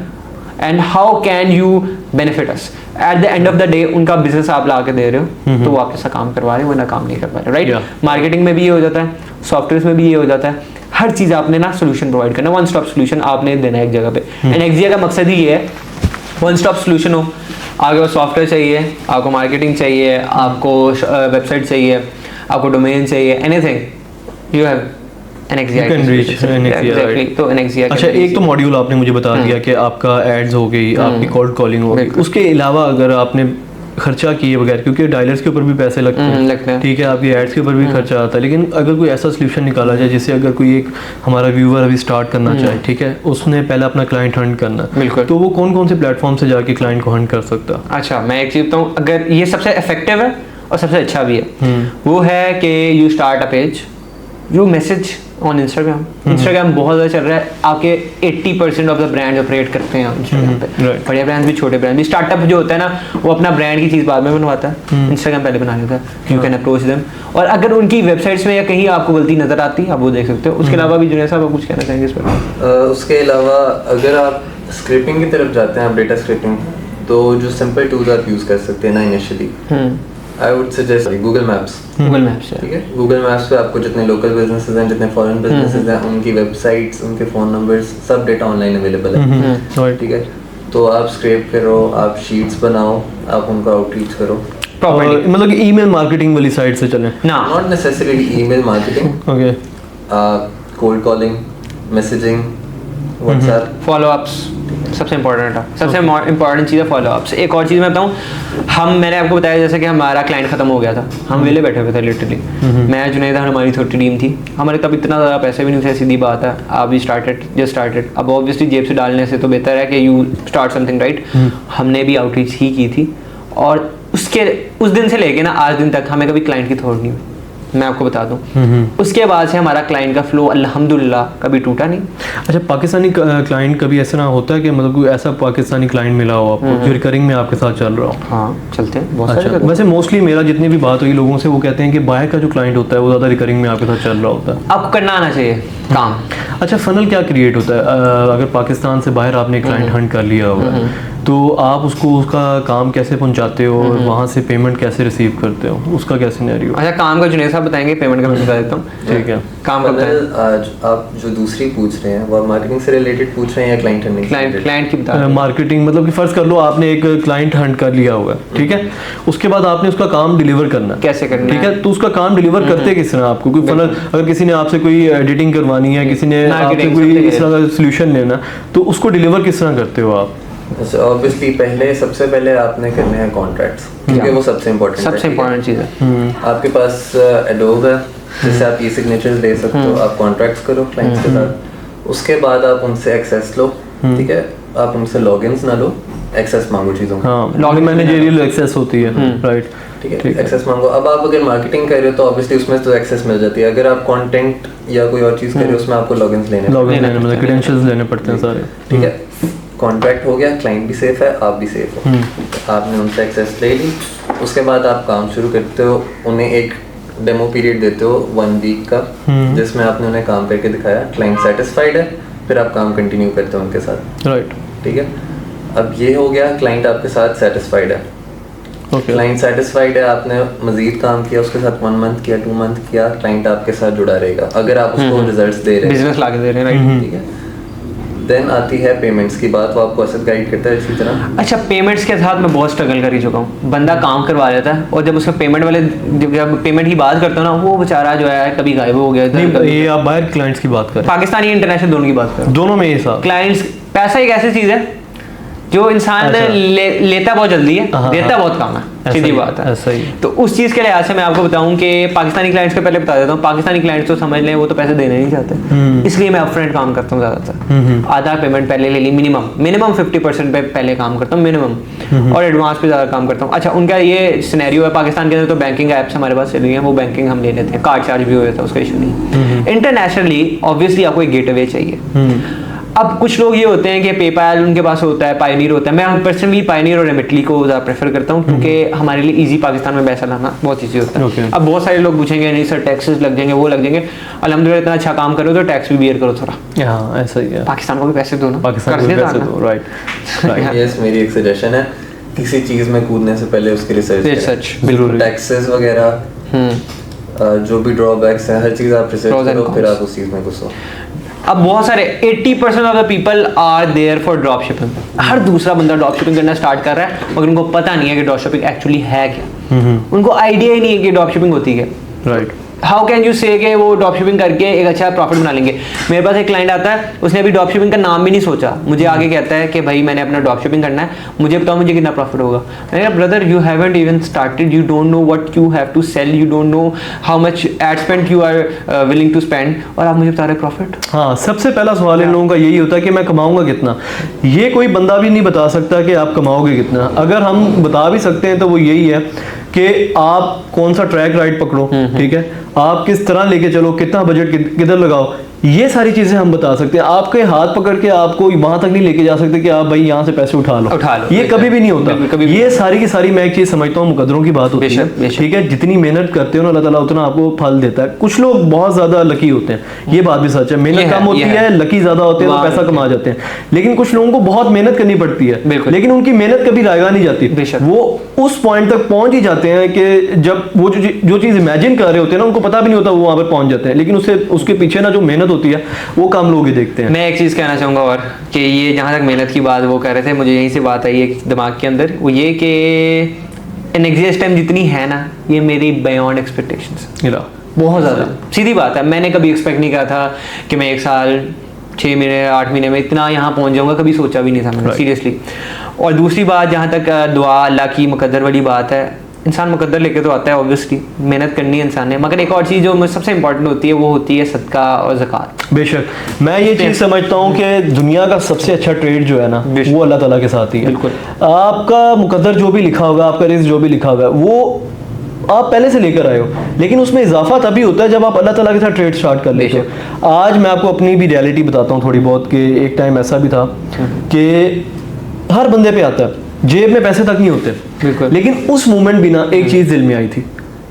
and how can you benefit us. At the end of the day उनका बिजनेस आप ला के दे रहे हो, तो वो आपके साथ काम करवा रहे हो, वरना काम नहीं कर पा रहे, राइट? मार्केटिंग में भी ये हो जाता है, सॉफ्टवेयर में भी ये हो जाता है, हर चीज़ आपने ना सोल्यूशन प्रोवाइड करना, वन स्टॉप सोल्यूशन आपने देना है एक जगह पे। एनेक्सिया का मकसद ही ये है, वन स्टॉप सोल्यूशन हो। आपको सॉफ्टवेयर चाहिए, आपको मार्केटिंग चाहिए, आपको वेबसाइट चाहिए, आपको डोमेन चाहिए, एनीथिंग यू हैव एनेक्सिया। तो एनेक्सिया, अच्छा एक तो मॉड्यूल आपने मुझे बता दिया कि आपका एड्स हो गई, आपकी कोल्ड कॉलिंग हो गई, उसके अलावा अगर आपने खर्चा किए बगैर, क्योंकि डायलर्स के ऊपर भी पैसे लगते हैं, ठीक है, आपकी एड्स के ऊपर भी खर्चा आता है, लेकिन अगर कोई ऐसा सोल्यूशन निकाला जाए जिससे अगर कोई एक हमारा व्यूअर अभी स्टार्ट करना चाहे, ठीक है, उसने पहले अपना क्लाइंट हंट करना, बिल्कुल, तो वो कौन कौन से प्लेटफॉर्म से जाके क्लाइंट को हंट कर सकता है? अच्छा, मैं एक चीज बताऊँ, अगर ये सबसे इफेक्टिव है और सबसे अच्छा भी है, वो है कि you start a page, you message on Instagram. Instagram बहुत ज़्यादा चल रहा है, आपके 80% ऑफ द ब्रांड ऑपरेट करते हैं इंस्टाग्राम पे, बड़े ब्रांड भी, छोटे ब्रांड भी। स्टार्टअप जो होता है ना, वो अपना ब्रांड की चीज़ बाद में बनवाता है, इंस्टाग्राम पहले बना लेता है, यू कैन अप्रोच देम। और अगर उनकी वेबसाइट्स में या कहीं आपको गलती नजर आती है, आप वो देख सकते हो। उसके अलावा भी जुनैद साहब आप कुछ कहना चाहेंगे इस पर? उसके अलावा अगर आप स्क्रिपिंग की तरफ जाते हैं, आप डेटा स्क्रिपिंग, तो जो सिंपल टूल्स आप यूज़ कर सकते हैं ना initially, I would suggest Google maps. ठीक है, गूगल मैप्स पे आपको जितने लोकल बिजनेसेस हैं, जितने फॉरेन बिजनेसेस हैं, उनकी वेबसाइट्स, उनके फ़ोन नंबर्स, सब डेटा ऑनलाइन अवेलेबल है। ठीक है, तो आप स्क्रैप करो, आप शीट्स बनाओ, आप उनको आउटरीच करो। Properly. मतलब कि ईमेल मार्केटिंग वाली साइड से चलें? ना not necessarily email marketing, okay, cold calling, messaging, WhatsApp, follow ups सबसे इंपॉर्टेंट है, सबसे इंपॉर्टेंट चीज़ है फॉलो अप्स। एक और चीज़ मैं बताऊँ, मैंने आपको बताया जैसे कि हमारा क्लाइंट खत्म हो गया था, हम वेले बैठे हुए थे लिटरली, मैं जुनैद, हमारी छोटी टीम थी, हमारे तब इतना ज़्यादा पैसे भी नहीं थे, सीधी बात है, आप भी जस्ट स्टार्टेड। अब ऑब्वियसली जेब से डालने से तो बेहतर है कि यू स्टार्ट समथिंग, राइट। हमने भी आउटरीच ही की थी, और उस दिन से लेके ना आज दिन तक हमें कभी क्लाइंट की थोड़ नहीं हुई, मैं आपको बता दूं। उसके बाद से हमारा क्लाइंट का फ्लो अल्हम्दुलिल्लाह कभी टूटा नहीं। अच्छा, पाकिस्तानी क्लाइंट कभी ऐसा ना होता है कि मतलब कोई ऐसा पाकिस्तानी क्लाइंट मिला हो आपको जो रिकरिंग में आपके साथ चल रहा हो? हाँ, चलते हैं बहुत अच्छा, सारे। वैसे मोस्टली मेरा जितनी भी बात हुई लोगों से, वो कहते हैं कि बाहर का जो क्लाइंट होता है वो ज़्यादा रिकरिंग में आपके साथ चल रहा होता है। आपको करना आना चाहिए काम। अच्छा, फनल क्या क्रिएट होता है? अगर पाकिस्तान से बाहर आपने क्लाइंट हंट कर लिया होगा, तो आप उसका काम कैसे पहुंचाते हो और वहाँ से पेमेंट कैसे रिसीव करते हो, उसका क्या सिनेरियो? अच्छा, काम का जुनैद साहब बताएंगे, पेमेंट का मैं बता देता हूँ। ठीक है, काम का आज आप जो दूसरी पूछ रहे हैं वो मार्केटिंग से रिलेटेड पूछ रहे हैं या क्लाइंट हंटिंग? क्लाइंट की बता। मार्केटिंग मतलब कि फर्ज कर लो आपने एक क्लाइंट हंट कर लिया होगा, ठीक है, उसके बाद आपने उसका काम डिलीवर करना है, कैसे करना ठीक है, तो उसका काम डिलीवर करते किस तरह आपको? कोई फनल, अगर किसी ने आपसे कोई एडिटिंग करवानी है, किसी ने आपसे कोई इस तरह का सोल्यूशन लेना, तो उसको डिलीवर किस तरह करते हो आप? ऑब्वियसली सबसे पहले आपने करने हैं कॉन्ट्रैक्ट्स, क्योंकि वो सबसे इम्पोर्टेंट चीज़ है। आपके पास एडोब है जिससे आप ई सिग्नेचर्स ले सकते हो, आप कॉन्ट्रैक्ट्स करो क्लाइंट्स के साथ, उसके बाद आप उनसे एक्सेस लो, ठीक है, आप उनसे लॉगिन्स ना लो, एक्सेस मांगो चीज़ों का। हाँ, लॉगिन मैनेजरियल एक्सेस होती है, राइट, ठीक है, एक्सेस मांगो। अब आप अगर मार्केटिंग कर रहे हो तो ऑब्वियसली उसमें तो एक्सेस मिल जाती है, अगर आप कंटेंट या कोई और चीज़ कर रहे हो उसमें आपको लॉगिन्स लेने मतलब क्रेडेंशियल्स लेने पड़ते हैं सारे, ठीक है। कॉन्ट्रैक्ट हो गया, क्लाइंट भी सेफ है, आप भी सेफ हो, आपने उनसे एक्सेस ले ली, उसके बाद आप काम शुरू करते हो, उन्हें एक डेमो पीरियड देते हो 1 वीक का, जिसमें आपने उन्हें काम करके दिखाया, क्लाइंट सेटिस्फाइड है, फिर आप काम कंटिन्यू करते हो उनके साथ, राइट, ठीक है। अब ये हो गया, क्लाइंट आपके साथ सेटिस्फाइड है, क्लाइंट सेटिस्फाइड है, आपने मजीद काम किया उसके साथ, 1 मंथ किया, 2 मंथ किया, क्लाइंट आपके साथ जुड़ा रहेगा अगर आप उसको रिजल्ट्स दे रहे हैं, बिजनेस लाके दे रहे हैं, राइट, ठीक है। देन आती है पेमेंट्स की बात, वो आपको ऐसे गाइड करता है इसी तरह। अच्छा, पेमेंट्स के साथ मैं बहुत स्ट्रगल कर ही चुका हूँ। बंदा काम करवा लेता है और जब उसका जब पेमेंट की बात करता हूँ ना, वो बेचारा जो है कभी गायब हो गया। ये आप बाहर क्लाइंट्स की बात करें, पाकिस्तानी इंटरनेशनल दोनों की बात करें, दोनों में ये साथ क्लाइंट्स, पैसा एक ऐसी चीज़ है जो इंसान लेता बहुत जल्दी है, देता बहुत कम है, सीधी बात है। ऐसा ही। तो उस चीज़ के लिहाज से मैं आपको बताऊं कि पाकिस्तानी क्लाइंट्स के पहले बता देता हूँ, पाकिस्तानी क्लाइंट्स तो समझ लें वो तो पैसे देने नहीं चाहते, इसलिए मैं अपफ्रंट काम करता हूँ ज़्यादातर। आधा पेमेंट पहले ले ली, मिनिमम 50% पे पहले काम करता हूँ मिनिमम, और एडवांस पे ज़्यादा काम करता हूँ। अच्छा, उनका ये सिनेरियो है, पाकिस्तान के अंदर तो बैंकिंग ऐप्स हमारे पास चल रही हैं, वो बैंकिंग हम ले लेते हैं, कार्ड चार्ज भी हो जाता है, उसका इशू नहीं। इंटरनेशनली ऑब्वियसली आपको एक गेटवे चाहिए। अब कुछ लोग ये होते हैं कि पेपैल उनके पास होता है, पायनियर होता है, मैं पर्सनली पायनियर और रेमिटली को ज़्यादा प्रेफर करता हूँ, क्योंकि हमारे लिए इजी पाकिस्तान में पैसा लाना बहुत ईजी होता है। अब बहुत सारे लोग पूछेंगे नहीं सर टैक्सेस लग जाएंगे, वो लग जाएंगे, अल्हम्दुलिल्लाह इतना अच्छा काम करो तो टैक्स भी बियर करो थोड़ा। हाँ, ऐसा ही है, पाकिस्तान को भी पैसे दो ना, पाकिस्तान को भी पैसे दो, राइट। यस, मेरी एक सजेशन है, किसी चीज़ में कूदने से पहले उसकी रिसर्च बिल्कुल, टैक्सेस वगैरह जो भी ड्रॉबैक्स हैं, हर चीज़ आप रिसर्च करो, फिर आप उस चीज़ में घुसो। अब बहुत सारे 80% of the people are there for drop shipping. हर दूसरा बंदा ड्रॉप शिपिंग करना स्टार्ट कर रहा है, मगर उनको पता नहीं है कि ड्रॉप शिपिंग एक्चुअली है क्या। उनको आइडिया ही नहीं है कि ड्रॉप शिपिंग होती है, राइट। हाउ कैन यू से कि वो ड्रॉप शिपिंग करके एक अच्छा प्रॉफिट बना लेंगे। मेरे पास एक क्लाइंट आता है, उसने अभी ड्रॉप शिपिंग का नाम भी नहीं सोचा, मुझे आगे कहता है कि भाई मैंने अपना ड्रॉप शिपिंग करना है, मुझे बताओ मुझे कितना प्रॉफिट होगा। मैंने कहा brother you haven't even started, you don't know what you have to sell, you don't know how much ad spend you are willing to spend, और आप मुझे बता रहे प्रॉफिट। हाँ, सबसे पहला सवाल इन लोगों का यही होता है कि मैं कमाऊंगा कितना। ये कोई बंदा भी नहीं बता सकता कि आप कमाओगे कितना। अगर हम बता भी सकते हैं तो वो यही है कि आप कौन सा ट्रैक राइड पकड़ो, ठीक है, आप किस तरह लेके चलो, कितना बजट किधर लगाओ, ये सारी चीजें हम बता सकते हैं। आपके हाथ पकड़ के आपको वहां तक नहीं लेके जा सकते कि आप भाई यहाँ से पैसे उठा लो, ये कभी भी नहीं होता। ये सारी की सारी मैं एक चीज समझता हूँ, मुकद्दरों की बात होती है, ठीक है, जितनी मेहनत करते हो ना अल्लाह ताला उतना आपको फल देता है। कुछ लोग बहुत ज्यादा लकी होते हैं, ये बात भी सच है, मेहनत कम होती है, लकी ज्यादा होते हैं तो पैसा कमा जाते हैं। लेकिन कुछ लोगों को बहुत मेहनत करनी पड़ती है, लेकिन उनकी मेहनत कभी रायगा नहीं जाती। वो उस पॉइंट तक पहुंच ही जाते हैं कि जब वो जो चीज इमेजिन कर रहे होते हैं ना, उनको पता भी नहीं होता वो वहां पर पहुंच जाते हैं, लेकिन उसके पीछे ना जो मेहनत होती है वो कम लोग ही देखते हैं। मैं एक चीज़ कहना चाहूँगा और कि ये जहाँ तक मेहनत की बात वो कह रहे थे, मुझे यहीं से बात आई है दिमाग के अंदर, वो ये कि एन एग्जिस्ट टाइम जितनी है ना, ये मेरी बियॉन्ड एक्सपेक्टेशंस, बहुत ज़्यादा। सीधी बात है, मैंने कभी एक्सपेक्ट नहीं करा था कि मैं 1 साल 6 महीने 8 महीने में इतना यहाँ पहुँच जाऊँगा, कभी सोचा भी नहीं था मैंने, सीरियसली। और दूसरी बात, जहाँ तक दुआ अल्लाह की मुकद्दर वाली बात है, इंसान मुकद्दर लेके तो आता है, ऑब्वियसली मेहनत करनी है इंसान ने, मगर एक और चीज़ जो मुझे सबसे इंपॉर्टेंट होती है वो होती है सदका और ज़कात। बेशक मैं ये चीज़ समझता हूँ कि दुनिया का सबसे अच्छा ट्रेड जो है ना वो अल्लाह ताला के साथ ही है। बिल्कुल। आपका मुकद्दर जो भी लिखा होगा, आपका रिस्क जो भी लिखा होगा, वो आप पहले से लेकर आए हो, लेकिन उसमें इजाफा तभी होता है जब आप अल्लाह ताला के साथ ट्रेड स्टार्ट कर लेते हो। आज मैं आपको अपनी भी रियलिटी बताता हूँ थोड़ी बहुत, कि एक टाइम ऐसा भी था कि हर बंदे पे आता है, जेब में पैसे तक नहीं होते, लेकिन उस मोमेंट भी ना एक चीज़ दिल में आई थी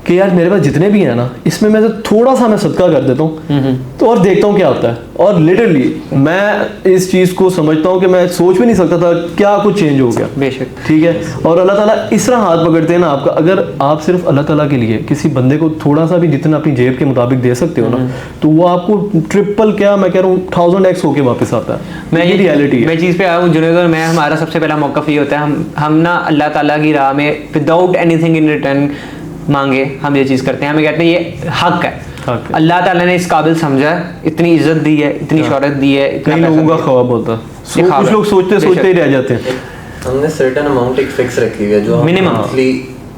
कि यार मेरे पास जितने भी हैं ना, इसमें मैं थोड़ा सा मैं सदका कर देता हूँ तो और देखता हूँ क्या होता है। और लिटरली मैं इस चीज़ को समझता हूँ कि मैं सोच भी नहीं सकता था क्या कुछ चेंज हो गया। बेशक, ठीक है। और अल्लाह ताला इस तरह हाथ पकड़ते हैं ना आपका, अगर आप सिर्फ अल्लाह ताला के लिए किसी बंदे को थोड़ा सा भी जितना अपनी जेब के मुताबिक दे सकते हो ना, तो वो आपको ट्रिपल, क्या मैं कह रहा हूँ, 1000x होके वापस आता है। मैं ये रियलिटी है। मैं चीज़ पे आया हूँ जुनैद और मैं, हमारा सबसे पहला मौक़िफ़ ये होता है, हम ना अल्लाह ताला की राह में विदाउट एनीथिंग इन रिटर्न मांगे हम ये चीज़ करते हैं। हमें कहते हैं ये हक है, अल्लाह ताला ने इस काबिल समझा है, इतनी इज्जत दी है, इतनी शोहरत दी है, कई लोगों का ख्वाब होता है, कुछ लोग सोचते ही रह जाते हैं। हमने सर्टेन अमाउंट एक फिक्स रखी हुई है जो मिनिमम मंथली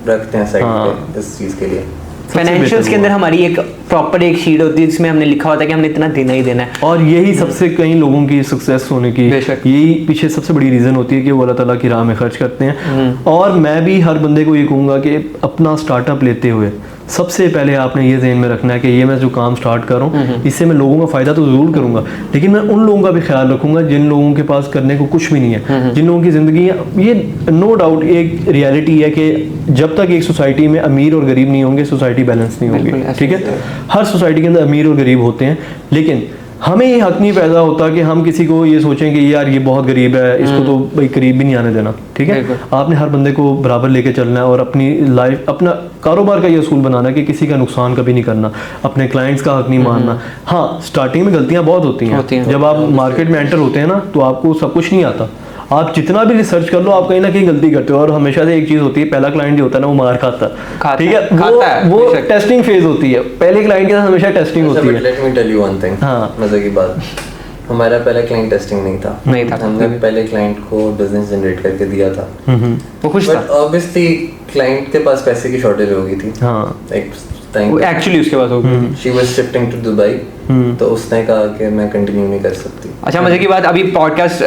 रखते हैं साइड पे इस चीज़ के लिए। फाइनेंशियल्स के अंदर हमारी एक प्रॉपर एक शीट होती है जिसमें हमने लिखा होता है कि हमने इतना देना ही देना है। और यही सबसे कई लोगों की सक्सेस होने की यही पीछे सबसे बड़ी रीज़न होती है कि वो अल्लाह ताला की राह में खर्च करते हैं। और मैं भी हर बंदे को ये कहूँगा कि अपना स्टार्टअप लेते हुए सबसे पहले आपने ये ज़हन में रखना है कि ये मैं जो काम स्टार्ट कर रहा हूँ इससे मैं लोगों का फ़ायदा तो ज़रूर करूँगा, लेकिन मैं उन लोगों का भी ख्याल रखूँगा जिन लोगों के पास करने को कुछ भी नहीं है, जिन लोगों की ज़िंदगी, ये नो डाउट एक रियलिटी है कि जब तक एक सोसाइटी में अमीर और गरीब नहीं होंगे सोसाइटी बैलेंस नहीं होगी। ठीक है, हर सोसाइटी के अंदर अमीर और गरीब होते हैं, लेकिन हमें ये हक नहीं पैदा होता कि हम किसी को ये सोचें कि यार ये बहुत गरीब है, इसको तो भाई करीब भी नहीं आने देना। ठीक है, आपने हर बंदे को बराबर लेके चलना है और अपनी लाइफ, अपना कारोबार का ये असूल बनाना है कि किसी का नुकसान कभी नहीं करना, अपने क्लाइंट्स का हक नहीं मानना। हाँ, स्टार्टिंग में गलतियाँ बहुत होती हैं, जब आप मार्केट में एंटर होते हैं ना तो आपको सब कुछ नहीं आता, आप जितना भी रिसर्च कर लो आप कहीं ना कहीं गलती करते हो। और हमेशा से एक चीज होती है, पहला क्लाइंट जो होता है ना वो मार खाता है, ठीक है, वो टेस्टिंग फेज होती है, पहले क्लाइंट के साथ हमेशा टेस्टिंग होती है। Let me tell you one thing, मजे की बात, हमारा पहला क्लाइंट टेस्टिंग नहीं था। हमने पहले क्लाइंट को बिजनेस जनरेट करके दिया था, वो खुश था। ऑब्वियसली क्लाइंट के पास पैसे की शॉर्टेज हो गई थी। एक एक्चुअली उसके बाद हो गई, she was shifting to Dubai, तो उसने कहा कि मैं कंटिन्यू नहीं कर सकती। अच्छा, मजे की बात, अभी पॉडकास्ट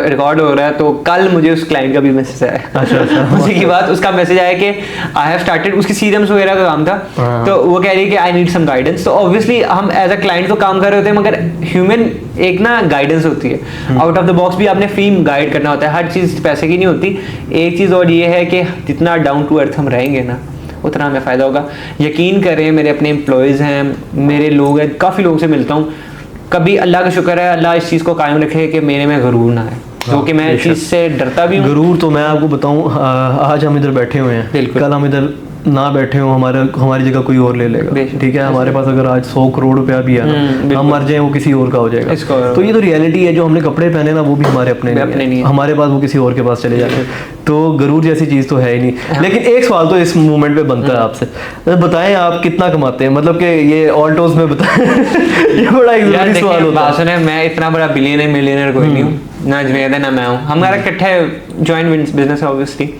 रिकॉर्ड हो रहा है तो कल मुझे उस क्लाइंट का भी मैसेज आया। अच्छा। मजे की बात, उसका मैसेज आया कि आई हैव स्टार्टेड, उसकी सीरम्स वगैरह का काम था, तो वो कह रही है कि आई नीड सम गाइडेंस। तो ऑब्वियसली हम एज अ क्लाइंट तो काम कर रहे होते हैं, मगर ह्यूमन एक ना गाइडेंस होती है, आउट ऑफ द बॉक्स भी आपने फीम गाइड करना होता है, हर चीज़ पैसे की नहीं होती। एक चीज़ और ये है कि जितना डाउन टू अर्थ हम रहेंगे ना उतना हमें फ़ायदा होगा। यकीन करें, मेरे अपने एम्प्लॉयज़ हैं, मेरे लोग हैं, काफ़ी लोगों से मिलता हूँ, कभी अल्लाह का शुक्र है, अल्लाह इस चीज़ को कायम रखे कि मेरे में गरूर ना है, क्योंकि मैं इस चीज़ से डरता भी हूँ। गरूर तो मैं आपको बताऊँ, आज हम इधर बैठे हुए हैं, कल हम इधर ना बैठे हो, हमारी जगह कोई और ले लेगा। ठीक है, हमारे पास अगर आज 100 करोड़ रुपया भी है ना, हम मर जाए वो किसी और का हो जाएगा। तो ये तो रियलिटी है, जो हमने कपड़े पहने ना वो भी हमारे अपने नहीं है, हमारे पास वो किसी और के पास चले जाते हैं। तो गरूर जैसी चीज़ तो है ही नहीं। लेकिन एक सवाल तो इस मूवमेंट पे बनता है आपसे, बताएं आप कितना कमाते हैं, मतलब कि ये ऑल्टोज में बताएं। ये बड़ा एक जरूरी सवाल होता है। मैं इतना बड़ा बिलियनर मिलियनर कोई नहीं हूँ, ना जुनैद है ना मैं हूँ, हमारा इकट्ठे जॉइंट बिजनेस है ऑब्वियसली।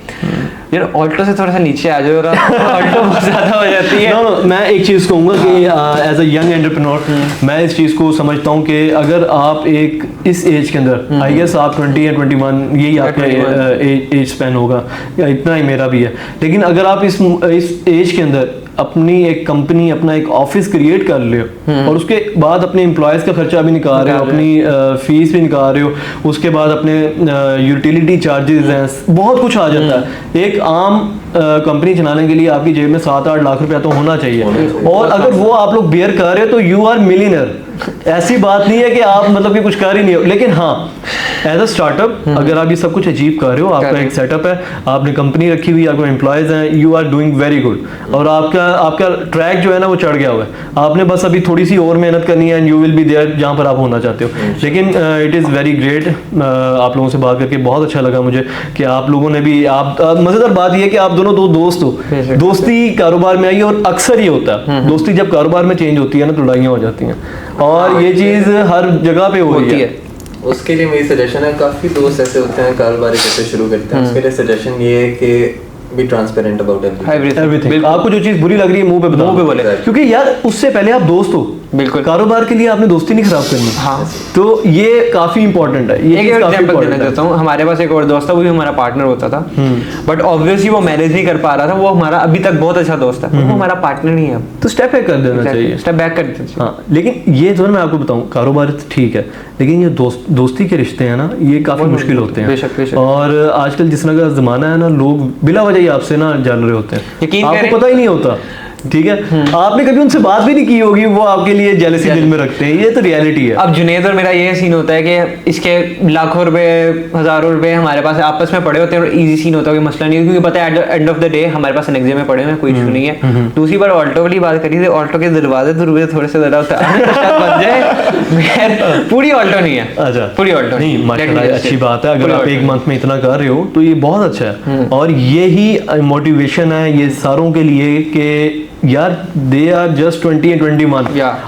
यार ऑल्टो से थोड़ा सा नीचे आ जाएगा, ऑल्टो बहुत ज़्यादा हो जाती है। नो, मैं एक चीज़ कहूँगा कि एज अ यंग एंटरप्रेन्योर मैं इस चीज़ को समझता हूँ कि अगर आप एक इस एज के अंदर, आई गेस आप 20 या 21, यही आपका एज स्पैन होगा, या इतना ही मेरा भी है, लेकिन अगर आप इस एज के अंदर अपनी एक कंपनी, अपना एक ऑफिस क्रिएट कर ले और उसके बाद अपने एम्प्लॉयज़ का खर्चा भी निकाल रहे हो, अपनी फीस भी निकाल रहे हो, उसके बाद अपने यूटिलिटी चार्जेस हैं, बहुत कुछ आ जाता है। एक आम कंपनी चलाने के लिए आपकी जेब में 7-8 लाख रुपया तो होना चाहिए, और अगर वो आप लोग बेयर कर रहे हो तो यू आर मिलियनर। ऐसी बात नहीं है कि आप मतलब कि कुछ कर ही नहीं हो, लेकिन हाँ एज अ स्टार्टअप अगर आप ये सब कुछ अचीव कर रहे हो, आपका एक सेटअप है, आपने कंपनी रखी हुई, आपके एम्प्लॉयज हैं, you are doing very good, और आपका ट्रैक जो है ना वो चढ़ गया हुआ है, आपने बस अभी थोड़ी सी और मेहनत करनी है and you will be there जहाँ पर आप होना चाहते हो। लेकिन इट इज़ वेरी ग्रेट, आप लोगों से बात करके बहुत अच्छा लगा मुझे कि आप लोगों ने भी, आप मज़ेदार बात यह है कि आप दोनों दो दोस्त हो, दोस्ती कारोबार में आई, और अक्सर ये होता है दोस्ती जब कारोबार में चेंज होती है ना तो लड़ाइयाँ हो जाती हैं, और ये चीज़ हर जगह पे हो रही है। उसके लिए मेरी सजेशन है, काफ़ी दोस्त ऐसे होते हैं कारोबार कैसे शुरू करते हैं, उसके लिए सजेशन ये है कि बी ट्रांसपेरेंट अबाउट एवरीथिंग। आपको जो चीज़ बुरी लग रही है मुंह पे बताओ, मुंह पे बोले, क्योंकि यार उससे पहले आप दोस्त हो, बिल्कुल, कारोबार के लिए आपने दोस्ती नहीं खराब करनी। हाँ, तो ये काफी इंपॉर्टेंट है। ये एक एग्जांपल देना चाहता हूँ, हमारे पास एक और दोस्त था, वो भी हमारा पार्टनर होता था, बट ऑब्वियसली वो मैनेज नहीं कर पा रहा था, वो हमारा अभी तक बहुत अच्छा दोस्त है, वो हमारा पार्टनर नहीं है, तो स्टेप बैक कर देना चाहिए, स्टेप बैक कर देना चाहिए। हाँ, लेकिन ये जो मैं आपको बताऊँ, कारोबार ठीक है, लेकिन ये दोस्ती के रिश्ते हैं ना, ये काफी मुश्किल होते हैं, और आजकल जिस तरह का जमाना है ना, लोग बिला वजह ही आपसे ना जल रहे होते हैं, आपको पता ही नहीं होता, ठीक है, आपने कभी उनसे बात भी नहीं की होगी, वो आपके लिए जेलसी दिल में रखते हैं, ये तो रियलिटी है। अब जुनेद और मेरा ये सीन होता है कि इसके लाखों रुपए, हजारों रुपए हमारे पास आपस में पड़े होते हैं, और इजी सीन होता है, कोई मसला नहीं है, क्योंकि पता है एंड ऑफ द डे हमारे पास नेक्स्ट डे में पड़े हुए हैं, कोई इशू नहीं है। दूसरी बार ऑल्टो वाली बात करी थी, ऑल्टो के दरवाजे थोड़े से ज़्यादा बन जाए, पूरी ऑल्टो नहीं है। अच्छा, पूरी ऑल्टो नहीं, माशाल्लाह अच्छी बात है, अगर आप एक मंथ में इतना कर रहे हो तो ये बहुत अच्छा है, और यही मोटिवेशन है ये सारों के लिए कि यार दे आर जस्ट 20 and 21,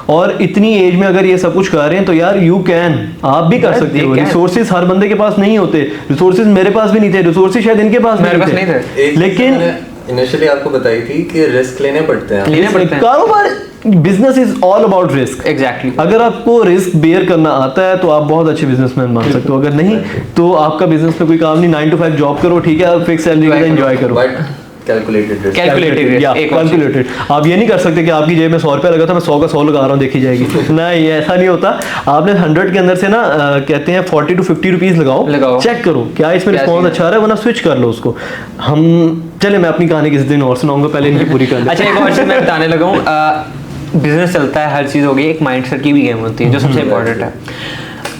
और इतनी एज में अगर ये सब कुछ कर रहे हैं तो यार यू कैन, आप भी कर सकते हो। रिसोर्सेज हर बंदे के पास नहीं होते, रिसोर्सेज मेरे पास भी नहीं थे, रिसोर्सेज शायद इनके पास नहीं थे, लेकिन इनिशियली आपको बताई थी कि रिस्क लेने पड़ते हैं, कारोबार business is all about risk. Exactly, अगर आपको रिस्क बेयर करना आता है तो आप बहुत अच्छे बिजनेसमैन बन सकते हो, अगर नहीं तो आपका बिजनेस में कोई काम नहीं, 9 to 5 जॉब करो, ठीक है, फिक्स सैलरी के एंजॉय करो, कैलकुलेटेड। आप ये नहीं कर सकते कि आपकी जेब में 100 रुपया लगा था, मैं 100 का 100 लगा रहा हूँ, देखी जाएगी, नहीं, ये ऐसा नहीं होता। आपने 100 के अंदर से ना कहते हैं 40 to 50 रुपीज लगाओ, चेक करो क्या इसमें रिस्पॉन्स अच्छा आ रहा है, वरना स्विच कर लो उसको। हम चले, मैं अपनी कहानी किसी दिन और सुनाऊंगा, पहले इनकी पूरी कर। अच्छा, एक और चीज मैं बताने लगा हूँ, बिजनेस चलता है, हर चीज होगी, एक माइंडसेट की भी गेम होती है जो सबसे इंपॉर्टेंट है।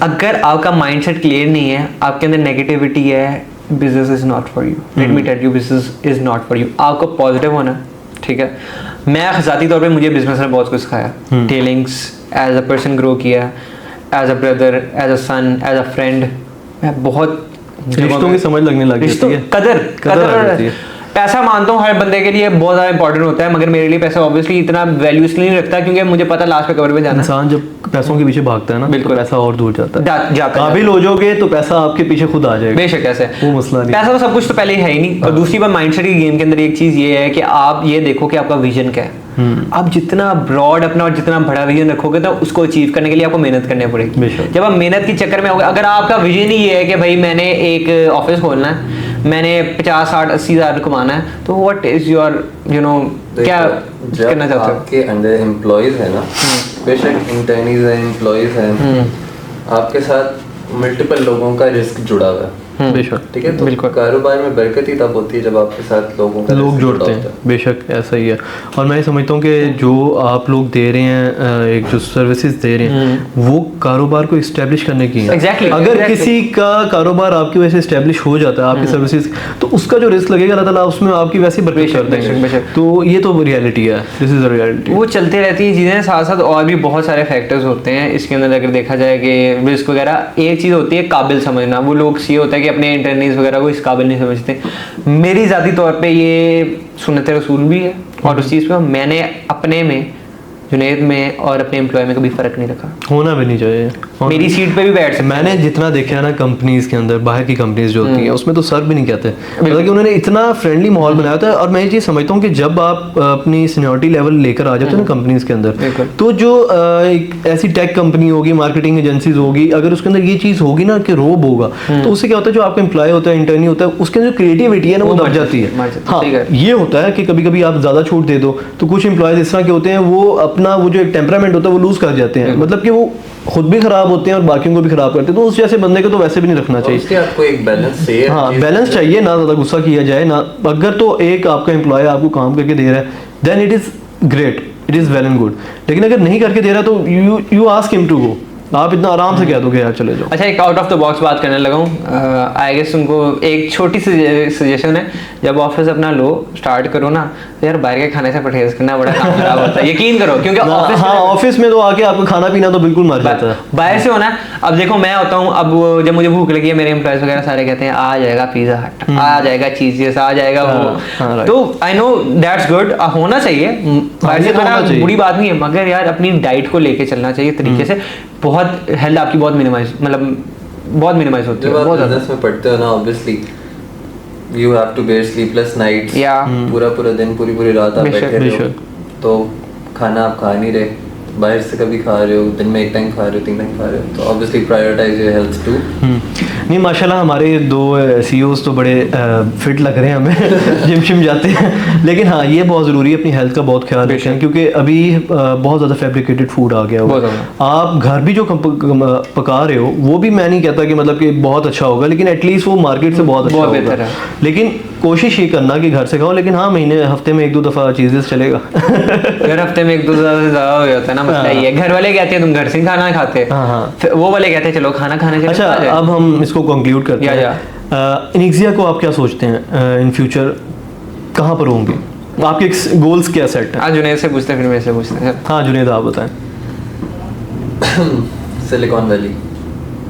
अगर आपका माइंडसेट क्लियर नहीं है, आपके अंदर नेगेटिविटी है, business is not for you, let me tell you, business is not for you. आपको पॉजिटिव होना, ठीक है। मैं ज़ाती तौर पे मुझे बिजनेस ने बहुत कुछ सिखाया, dealings, as a person grow किया, as a brother, as a son, as a friend, मैं बहुत रिश्तों की समझ लगने लग जाती है, कदर पैसा मानता हूँ हर बंदे के लिए बहुत ज़्यादा इंपॉर्टेंट होता है, मगर मेरे लिए पैसा ऑब्वियसली इतना वैल्यू इसलिए नहीं रखता क्योंकि मुझे पता लास्ट पे कवर में जाना। इंसान जब पैसों के पीछे भागता है ना, बिल्कुल, पैसा और दूर जाता है, काबिल हो जाओगे तो पैसा आपके पीछे खुद आ जाएगा, बेशक ऐसे वो मसला नहीं, पैसा तो सब कुछ तो पहले ही है ही नहीं। और दूसरी बात माइंडसेट की गेम के अंदर एक चीज़ ये है कि आप ये देखो कि आपका विजन क्या है, आप जितना ब्रॉड अपना और जितना बड़ा विजन रखोगे तो उसको अचीव करने के लिए आपको मेहनत करनी पड़ेगी। जब आप मेहनत के चक्कर में होगे, अगर आपका विजन ही ये है कि भाई मैंने एक ऑफिस खोलना है, मैंने 50, 60, 80 हज़ार कमाना है, तो व्हाट इज योर क्या करना चाहते हो? आपके अंडर एम्प्लॉयज है ना, बेशक इंटर्नीज हैं, एम्प्लॉयज हैं, आपके साथ मल्टीपल लोगों का रिस्क जुड़ा हुआ है, बेशक, ठीक है, तो कारोबार में बरकत ही तब होती है जब आपके साथ लोग जुड़ते हैं, बेशक ऐसा ही है। और मैं समझता हूँ कि जो आप लोग दे रहे हैं, एक जो सर्विसेज दे रहे हैं, वो कारोबार को इस्टेब्लिश करने की है। अगर किसी का कारोबार आपकी वजह से इस्टेब्लिश हो जाता है, आपकी सर्विसेज, तो उसका जो रिस्क लगेगा अल्लाह ताला उसमें आपकी वैसी बरकत कर देंगे, तो ये तो रियलिटी है, दिस इज द रियलिटी। वो चलते रहती हैं चीज़ें, साथ साथ और भी बहुत सारे फैक्टर्स होते हैं इसके अंदर। अगर देखा जाए कि रिस्क वगैरह, एक चीज़ होती है काबिल समझना, वो लोग ये होता है कि अपने इंटरनीज वगैरह को इस काबिल नहीं समझते। मेरी ज़ाती तौर पे ये सुन्नत रसूल भी है, और उस चीज़ पर मैंने अपने में, जुनैद में और अपने एम्प्लॉय में कभी फ़र्क नहीं रखा, होना भी नहीं चाहिए। मेरी सीट पे भी बैठ सकते। मैंने जितना देखा है ना कंपनीज के अंदर, बाहर की कंपनीज जो होती हैं उसमें तो सर भी नहीं कहते, मतलब कि उन्होंने इतना फ्रेंडली माहौल बनाया था। और मैं ये चीज़ समझता हूँ कि जब आप अपनी सीनियरिटी लेवल लेकर आ जाते हो ना कंपनीज के अंदर, तो जो एक ऐसी टेक कंपनी होगी, मार्केटिंग एजेंसीज होगी, अगर उसके अंदर ये चीज़ होगी ना कि रोब होगा, तो उससे क्या होता है, जो आपका एम्प्लॉय होता है, इंटर्नी होता है, उसके अंदर जो क्रिएटिविटी है ना वो बढ़ जाती है। हाँ, ये होता है कि कभी कभी आप ज़्यादा छूट दे दो तो कुछ एम्प्लॉयज इस तरह के होते हैं, वो अपना वो जो एक टेम्परामेंट होता है वो लूज कर जाते हैं, मतलब कि वो खुद भी खराब होते हैं और बाकियों को भी खराब करते हैं। तो उस जैसे बंदे को तो वैसे भी नहीं रखना चाहिए, आपको एक बैलेंस चाहिए। हाँ, बैलेंस चाहिए, ना ज़्यादा गुस्सा किया जाए ना। अगर तो एक आपका एम्प्लॉय आपको काम करके दे रहा है, then it is great, it is well and good. लेकिन अगर नहीं करके दे रहा तो you ask him to go, आप इतना आराम से कह दोगे यार चले जाओ। अच्छा, एक आउट ऑफ द बॉक्स बात करने लगा हूँ। आई गेस तुमको एक छोटी सी सजेशन है, जब ऑफिस अपना लो स्टार्ट करो ना, तो यार बाहर के खाने से परहेज करना बड़ा काम खराब होता है, यकीन करो, क्योंकि ऑफिस ऑफिस में तो आके आपका खाना पीना तो बिल्कुल मर जाता है। बाहर से होना। अब देखो मैं होता हूँ, अब जब मुझे भूख लगी है, मेरे एम्प्लॉयज वगैरह सारे कहते हैं आ जाएगा पिज्जा हट, आ जाएगा चीज़, आ जाएगा वो, तो आई नो दैट्स गुड, होना चाहिए, बाहर से खाना बुरी बात नहीं है, मगर यार अपनी डाइट को लेके चलना चाहिए तरीके से। बहुत हेल्थ आपकी बहुत मिनिमाइज, मतलब बहुत मिनिमाइज होती है। बहुत बिजनेस में पढ़ते हो ना, obviously you have to bear sleepless nights, पूरा दिन पूरी रात आप बैठे रहे हो, तो खाना आप खा नहीं रहे, बाहर से कभी खा रहे हो, दिन में 1 टाइम खा रहे हो, 3 टाइम खा रहे हो, तो obviously prioritise your health too. नहीं माशाल्लाह हमारे 2 CEOs तो बड़े फिट लग रहे हैं हमें जिम शिम जाते हैं, लेकिन हाँ ये बहुत ज़रूरी है अपनी हेल्थ का बहुत ख्याल रखें, क्योंकि अभी बहुत ज़्यादा फैब्रिकेटेड फूड आ गया हुआ। आप घर भी जो पका रहे हो वो भी मैं नहीं कहता कि मतलब कि बहुत अच्छा होगा, लेकिन एटलीस्ट वो मार्केट से बहुत अच्छा होगा, लेकिन कोशिश ये करना कि घर से खाओ, लेकिन हाँ महीने हफ्ते में 1-2 दफ़ा चीज़ें चलेगा यार हफ्ते में 1-2 दफ़ा से ज़्यादा हो जाता है ना, मसला ये है। घर वाले कहते हैं तुम घर से खाना खाते, वो वाले कहते हैं चलो खाना खाने से। अच्छा अब हम इसको कंक्लूड करते हैं। इनिक्सिया को आप क्या सोचते हैं इन फ्यूचर कहाँ पर होंगे, आपके गोल्स क्या सेट हैं? जुनैद से पूछते हैं, फिर मेरे से पूछते हैं। हाँ जुनैद आप बताएं। Silicon Valley.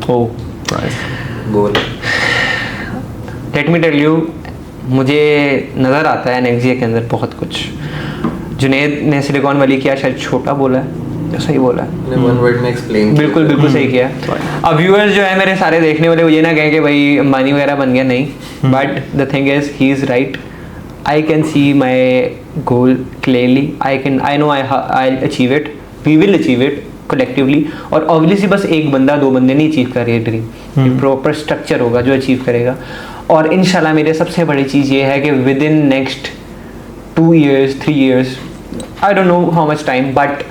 Oh nice goal. Let me tell you, मुझे नज़र आता है एनएक्सिया के अंदर बहुत कुछ। जुनैद ने सिलिकॉन वैली किया, शायद छोटा बोला है, सही बोला है, वन वर्ड में एक्सप्लेन बिल्कुल सही किया। अब व्यूअर्स जो है मेरे सारे देखने वाले वो ये ना कहें कि भाई अंबानी वगैरह बन गया, नहीं, but the thing is he is right. I can see my goal clearly, I know I achieve it, we will achieve it collectively. और ऑब्वियसली बस एक बंदा 2 बंदे नहीं अचीव कर रहे हैं ड्रीम, प्रॉपर स्ट्रक्चर होगा जो अचीव करेगा। और इंशाल्लाह मेरे सबसे बड़ी चीज़ ये है कि with in next 2 years 3 years, I don't know how much time, but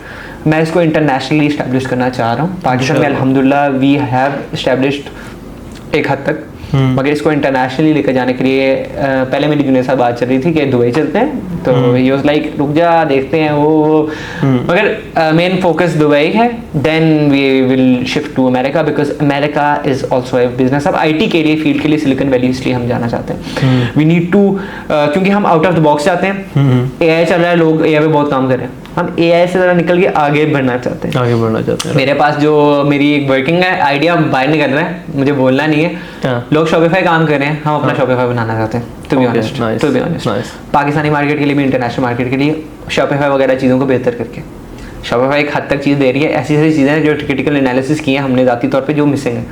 मैं इसको इंटरनेशनली इस्टेब्लिश करना चाह रहा हूँ। पाकिस्तान में अल्हम्दुलिल्लाह वी हैव इस्टेब्लिश्ड एक हद तक, मगर इसको इंटरनेशनली लेकर जाने के लिए पहले मेरी जुनैद साहब बात चल रही थी कि दुबई चलते हैं, तो ही वाज लाइक रुक जा देखते हैं वो मगर मेन फोकस दुबई है, then we will shift to America, because America is also a business. अब IT के लिए फील्ड के लिए सिलिकॉन वैली इसलिए हम जाना चाहते हैं, वी नीड टू, क्योंकि हम आउट ऑफ द बॉक्स चाहते हैं। AI चल रहा है, लोग AI पे बहुत काम कर रहे हैं, हम AI से ज़रा निकल के आगे बढ़ना चाहते हैं। मेरे पास जो मेरी एक वर्किंग है आइडिया बाहर नहीं कर रहा है, मुझे बोलना नहीं है, लोग शॉपिफाई काम कर रहे हैं, हम अपना शॉपिफाई बनाना चाहते हैं। To be honest Pakistani market के लिए भी, इंटरनेशनल मार्केट के लिए शॉपिफाई वगैरह चीज़ों को बेहतर करके, शॉपिफाई एक हद तक चीज़ दे रही है, ऐसी चीज़ें हैं जो क्रिटिकल एनालिसिस की हैं हमने ज़ाती तौर पे जो मिसिंग है,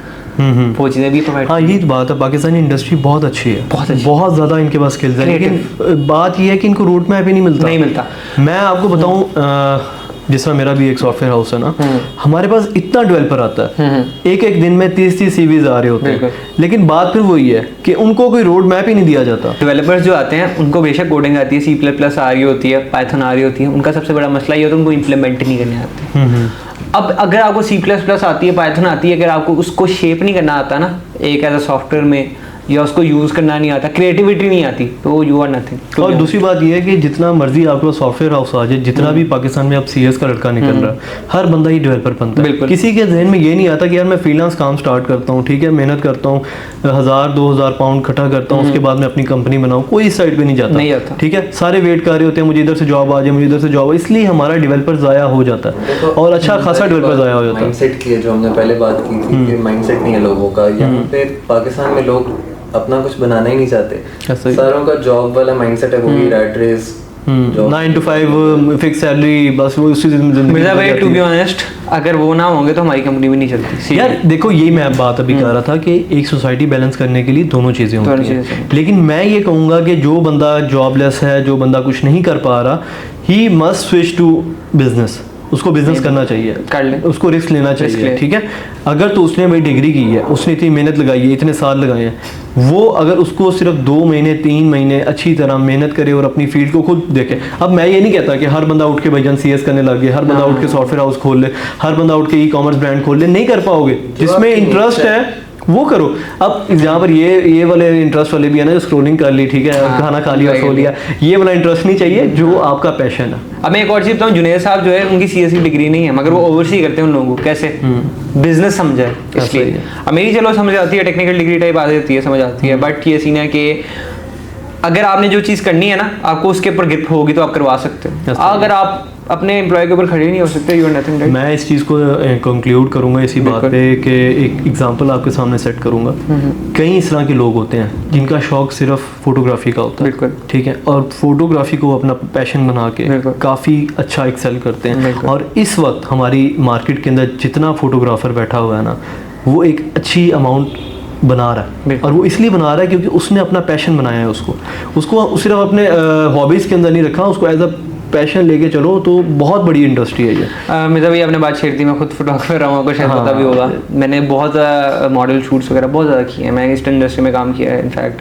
वो चीज़ें भी प्रोवाइड। हाँ ये तो बात है, पाकिस्तानी इंडस्ट्री बहुत अच्छी है, बहुत ज़्यादा इनके पास स्किल्स है, लेकिन बात ये है कि इनको रूट मैप ही नहीं मिलता। मैं आपको बताऊँ, जिस तरह मेरा भी एक सॉफ्टवेयर हाउस है ना, हमारे पास इतना डेवलपर आता है, एक दिन में 30 CVs आ रहे होते हैं, लेकिन बात फिर वही है कि उनको कोई रोड मैप ही नहीं दिया जाता। डेवलपर्स जो आते हैं उनको बेशक कोडिंग आती है, C++ आ रही होती है, पाइथन आ रही होती है, उनका सबसे बड़ा मसला ये होता है उनको इम्प्लीमेंट नहीं करने आते। अब अगर आपको C++ आती है, पाइथन आती है, अगर आपको उसको शेप नहीं करना आता ना एक एज अ सॉफ्टवेयर में, या उसको यूज़ करना नहीं आता, क्रिएटिविटी नहीं आती, तो यू आर नथिंग। और दूसरी बात ये है कि जितना मर्जी आपके पास सॉफ्टवेयर हाउस आ जाए, जितना भी पाकिस्तान में अब CS का लड़का निकल रहा है, हर बंदा ही डेवलपर बनता है। किसी के जहन में ये नहीं आता कि यार मैं फ्रीलांस काम स्टार्ट करता हूँ, ठीक है, मेहनत करता हूँ, 1000-2000 पाउंड इकट्ठा करता हूँ, उसके बाद मैं अपनी कंपनी बनाऊँ, कोई इस साइड पे नहीं जाता, ठीक है, सारे वेट कर रहे होते हैं मुझे इधर से जॉब आ जाए, मुझे इधर से जॉब, इसलिए हमारा डेवलपर ज़ाया हो जाता है, और अच्छा खासा डेवलपर ज़ाया हो जाता है। माइंडसेट की जो हमने पहले बात की थी कि माइंडसेट नहीं है लोगों का, यहाँ पे पाकिस्तान में लोग अपना कुछ बनाना ही नहीं चाहते, सारों का जॉब वाला माइंडसेट है, वो भी rat race, 9 to 5 fix salary, बस वो उसी मिर्जा भाई टू बी ऑनेस्ट अगर वो ना होंगे तो हमारी कंपनी भी नहीं चलती। यार देखो यही मैं बात अभी कर रहा था कि एक सोसाइटी बैलेंस करने के लिए दोनों चीज़ें होती हैं, लेकिन मैं ये कहूँगा कि जो बंदा जॉबलेस है, जो बंदा कुछ नहीं कर पा रहा, he must switch to business, उसको बिजनेस करना चाहिए, कर ले, उसको रिस्क लेना चाहिए, ठीक है। अगर तो उसने भाई डिग्री की है, उसने इतनी मेहनत लगाई है, इतने साल लगाए हैं, वो अगर उसको सिर्फ 2 महीने 3 महीने अच्छी तरह मेहनत करे और अपनी फील्ड को खुद देखे। अब मैं ये नहीं कहता कि हर बंदा उठ के भाईजान CS करने लग गए, हर बंदा उठ के सॉफ्टवेयर हाउस खोल ले, हर बंदा उठ के ई-कॉमर्स ब्रांड खोल ले, नहीं कर पाओगे। जिसमें इंटरेस्ट है वो करो। अब यहाँ पर ये वाले इंटरेस्ट वाले भी है ना, जो स्क्रोलिंग कर ली, ठीक है, खाना खा लिया, सो लिया, ये वाला इंटरेस्ट नहीं चाहिए, जो आपका पैशन है। अब मैं एक और चीज बताऊँ, जुनेद साहब जो है उनकी CSE डिग्री नहीं है, मगर वो ओवरसी करते हैं उन लोगों को, कैसे बिजनेस समझ है इसलिए। अब मेरी चलो समझ आती है, टेक्निकल डिग्री टाइप आ जाती है, समझ आती है, बट ये सीन है कि अगर आपने जो चीज़ करनी है ना, आपको उसके ऊपर ग्रिप होगी तो आप करवा सकते हो। अगर आप अपने एम्प्लॉय के ऊपर खड़े नहीं हो सकते, यू आर नथिंग राइट। मैं इस चीज़ को कंक्लूड करूंगा इसी बात पे कि एक एग्जांपल आपके सामने सेट करूंगा। कई इस तरह के लोग होते हैं जिनका शौक सिर्फ फोटोग्राफी का होता है, ठीक है, और फोटोग्राफी को अपना पैशन बना के काफ़ी अच्छा एक्सेल करते हैं। और इस वक्त हमारी मार्केट के अंदर जितना फोटोग्राफर बैठा हुआ है ना, वो एक अच्छी अमाउंट बना रहा है, और वो इसलिए बना रहा है क्योंकि उसने अपना पैशन बनाया है। उसको सिर्फ अपने हॉबीज़ के अंदर नहीं रखा, उसको एज अ पैशन लेके चलो, तो बहुत बड़ी इंडस्ट्री है ये। मेरा भी आपने बात छेड़ दी, मैं खुद फोटोग्राफर रहा हूँ, आपको शायद पता भी होगा। मैंने बहुत मॉडल शूट्स वगैरह बहुत ज़्यादा किए हैं, मैं इस इंडस्ट्री में काम किया है इनफैक्ट।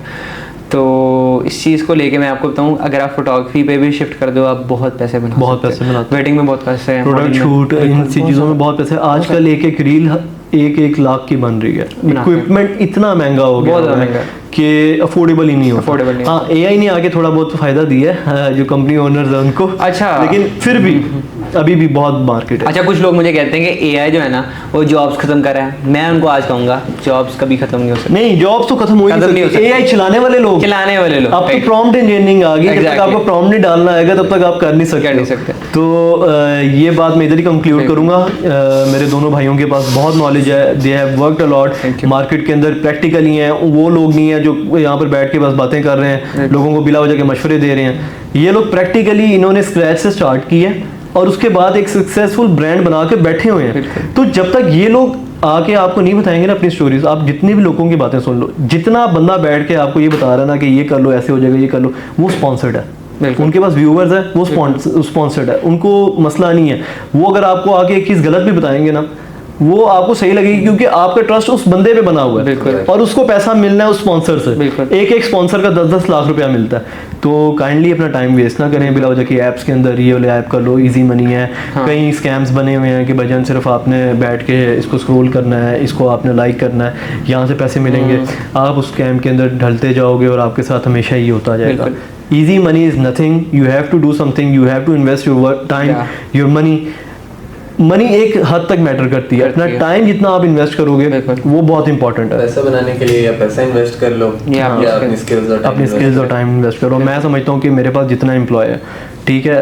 तो इस चीज़ को लेके मैं आपको बताऊँ, अगर आप फोटोग्राफी पे भी शिफ्ट कर दो, आप बहुत पैसे बनाते हैं। वेडिंग में बहुत पैसे हैं, प्रोडक्ट शूट, इन चीज़ों में बहुत पैसे। आजकल एक रील 1 लाख की बन रही है। इक्विपमेंट इतना महंगा हो गया, बहुत महंगा कि अफोर्डेबल ही नहीं होता। हाँ, AI ने आके थोड़ा बहुत फायदा दिया है जो कंपनी ओनर्स हैं उनको, अच्छा, लेकिन फिर भी अभी भी बहुत मार्केट है। अच्छा, कुछ लोग मुझे कहते हैं कि AI जो है ना वो जॉब्स खत्म कर रहा है। मैं उनको आज कहूंगा जॉब्स कभी खत्म नहीं हो सकती। नहीं, जॉब्स तो खत्म हो ही नहीं सकती। AI चलाने वाले लोग अब तो प्रॉम्प्ट इंजीनियरिंग आ गई, जब तक आपको प्रॉम्प्ट नहीं डालना आएगा तब तक आप कर नहीं सकते। तो ये बात मैं इधर ही कंक्लूड करूंगा। मेरे दोनों भाइयों के पास बहुत नॉलेज है, they have worked a lot market के अंदर, प्रैक्टिकली हैं। वो लोग नहीं है जो यहाँ पर बैठ के बस बातें कर रहे हैं, लोगों को बिला वजह के मशवरे दे रहे हैं। ये लोग प्रैक्टिकली इन्होंने स्क्रैच से स्टार्ट की है और उसके बाद एक सक्सेसफुल ब्रांड बना के बैठे हुए हैं। तो जब तक ये लोग आके आपको नहीं बताएंगे ना अपनी स्टोरीज, आप जितनी भी लोगों की बातें सुन लो, जितना बंदा बैठ के आपको ये बता रहा है ना कि ये कर लो, ऐसे हो जाएगा, ये कर लो, वो स्पॉन्सर्ड है। उनके पास व्यूवर्स है, वो स्पॉन्सर्ड है, उनको मसला नहीं है। वो अगर आपको आके एक चीज़ गलत भी बताएंगे ना, वो आपको सही लगेगी क्योंकि आपका ट्रस्ट उस बंदे पे बना हुआ है और उसको पैसा मिलना है उस स्पॉन्सर से। एक स्पॉन्सर का 10-10 लाख रुपया मिलता है। तो काइंडली अपना टाइम वेस्ट ना करें बिला वजह की ऐप्स के अंदर। ये वाले ऐप कर लो, इजी मनी है। कई स्कैम्स बने हुए हैं कि भजन सिर्फ आपने बैठ के इसको स्क्रॉल करना है, इसको आपने लाइक करना है, यहाँ से पैसे मिलेंगे। आप उस स्कैम के अंदर ढलते जाओगे और आपके साथ हमेशा ये होता जाएगा। Easy money is nothing, you have to do something, you have to invest your time, your money एक हद तक मैटर करती है। अपना टाइम जितना आप इन्वेस्ट करोगे वो बहुत इंपॉर्टेंट है। पैसा बनाने के लिए या पैसा इन्वेस्ट कर लो या अपनी स्किल्स और टाइम इन्वेस्ट करो। मैं समझता हूँ कि मेरे पास जितना एम्प्लॉय है, ठीक है,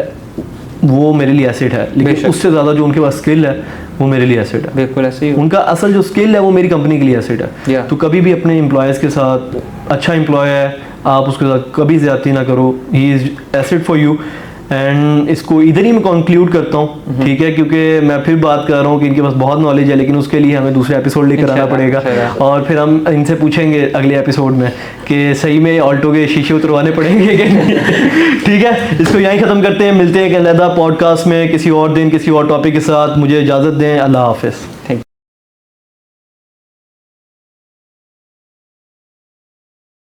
वो मेरे लिए एसेट है, लेकिन उससे ज़्यादा जो उनके पास स्किल है वो मेरे लिए एसेट है। बिल्कुल ऐसे ही। उनका असल जो स्किल है वो मेरी कंपनी के लिए एसेट है। तो कभी भी अपने एम्प्लॉयज़ के साथ, अच्छा एम्प्लॉय है आप उसके साथ कभी ज़्यादती ना करो। He is asset for you. And इसको इधर ही मैं कंक्लूड करता हूँ, ठीक है, क्योंकि मैं फिर बात कर रहा हूँ कि इनके पास बहुत नॉलेज है, लेकिन उसके लिए हमें दूसरे एपिसोड लेकर आना पड़ेगा और फिर हम इनसे पूछेंगे अगले एपिसोड में कि सही में ऑल्टो के शीशे उतरवाने पड़ेंगे कि नहीं। ठीक है, इसको यहीं ख़त्म करते हैं। मिलते हैं एक अलग पॉडकास्ट में किसी और दिन किसी और टॉपिक के साथ। मुझे इजाज़त दें। अल्लाह हाफिज़।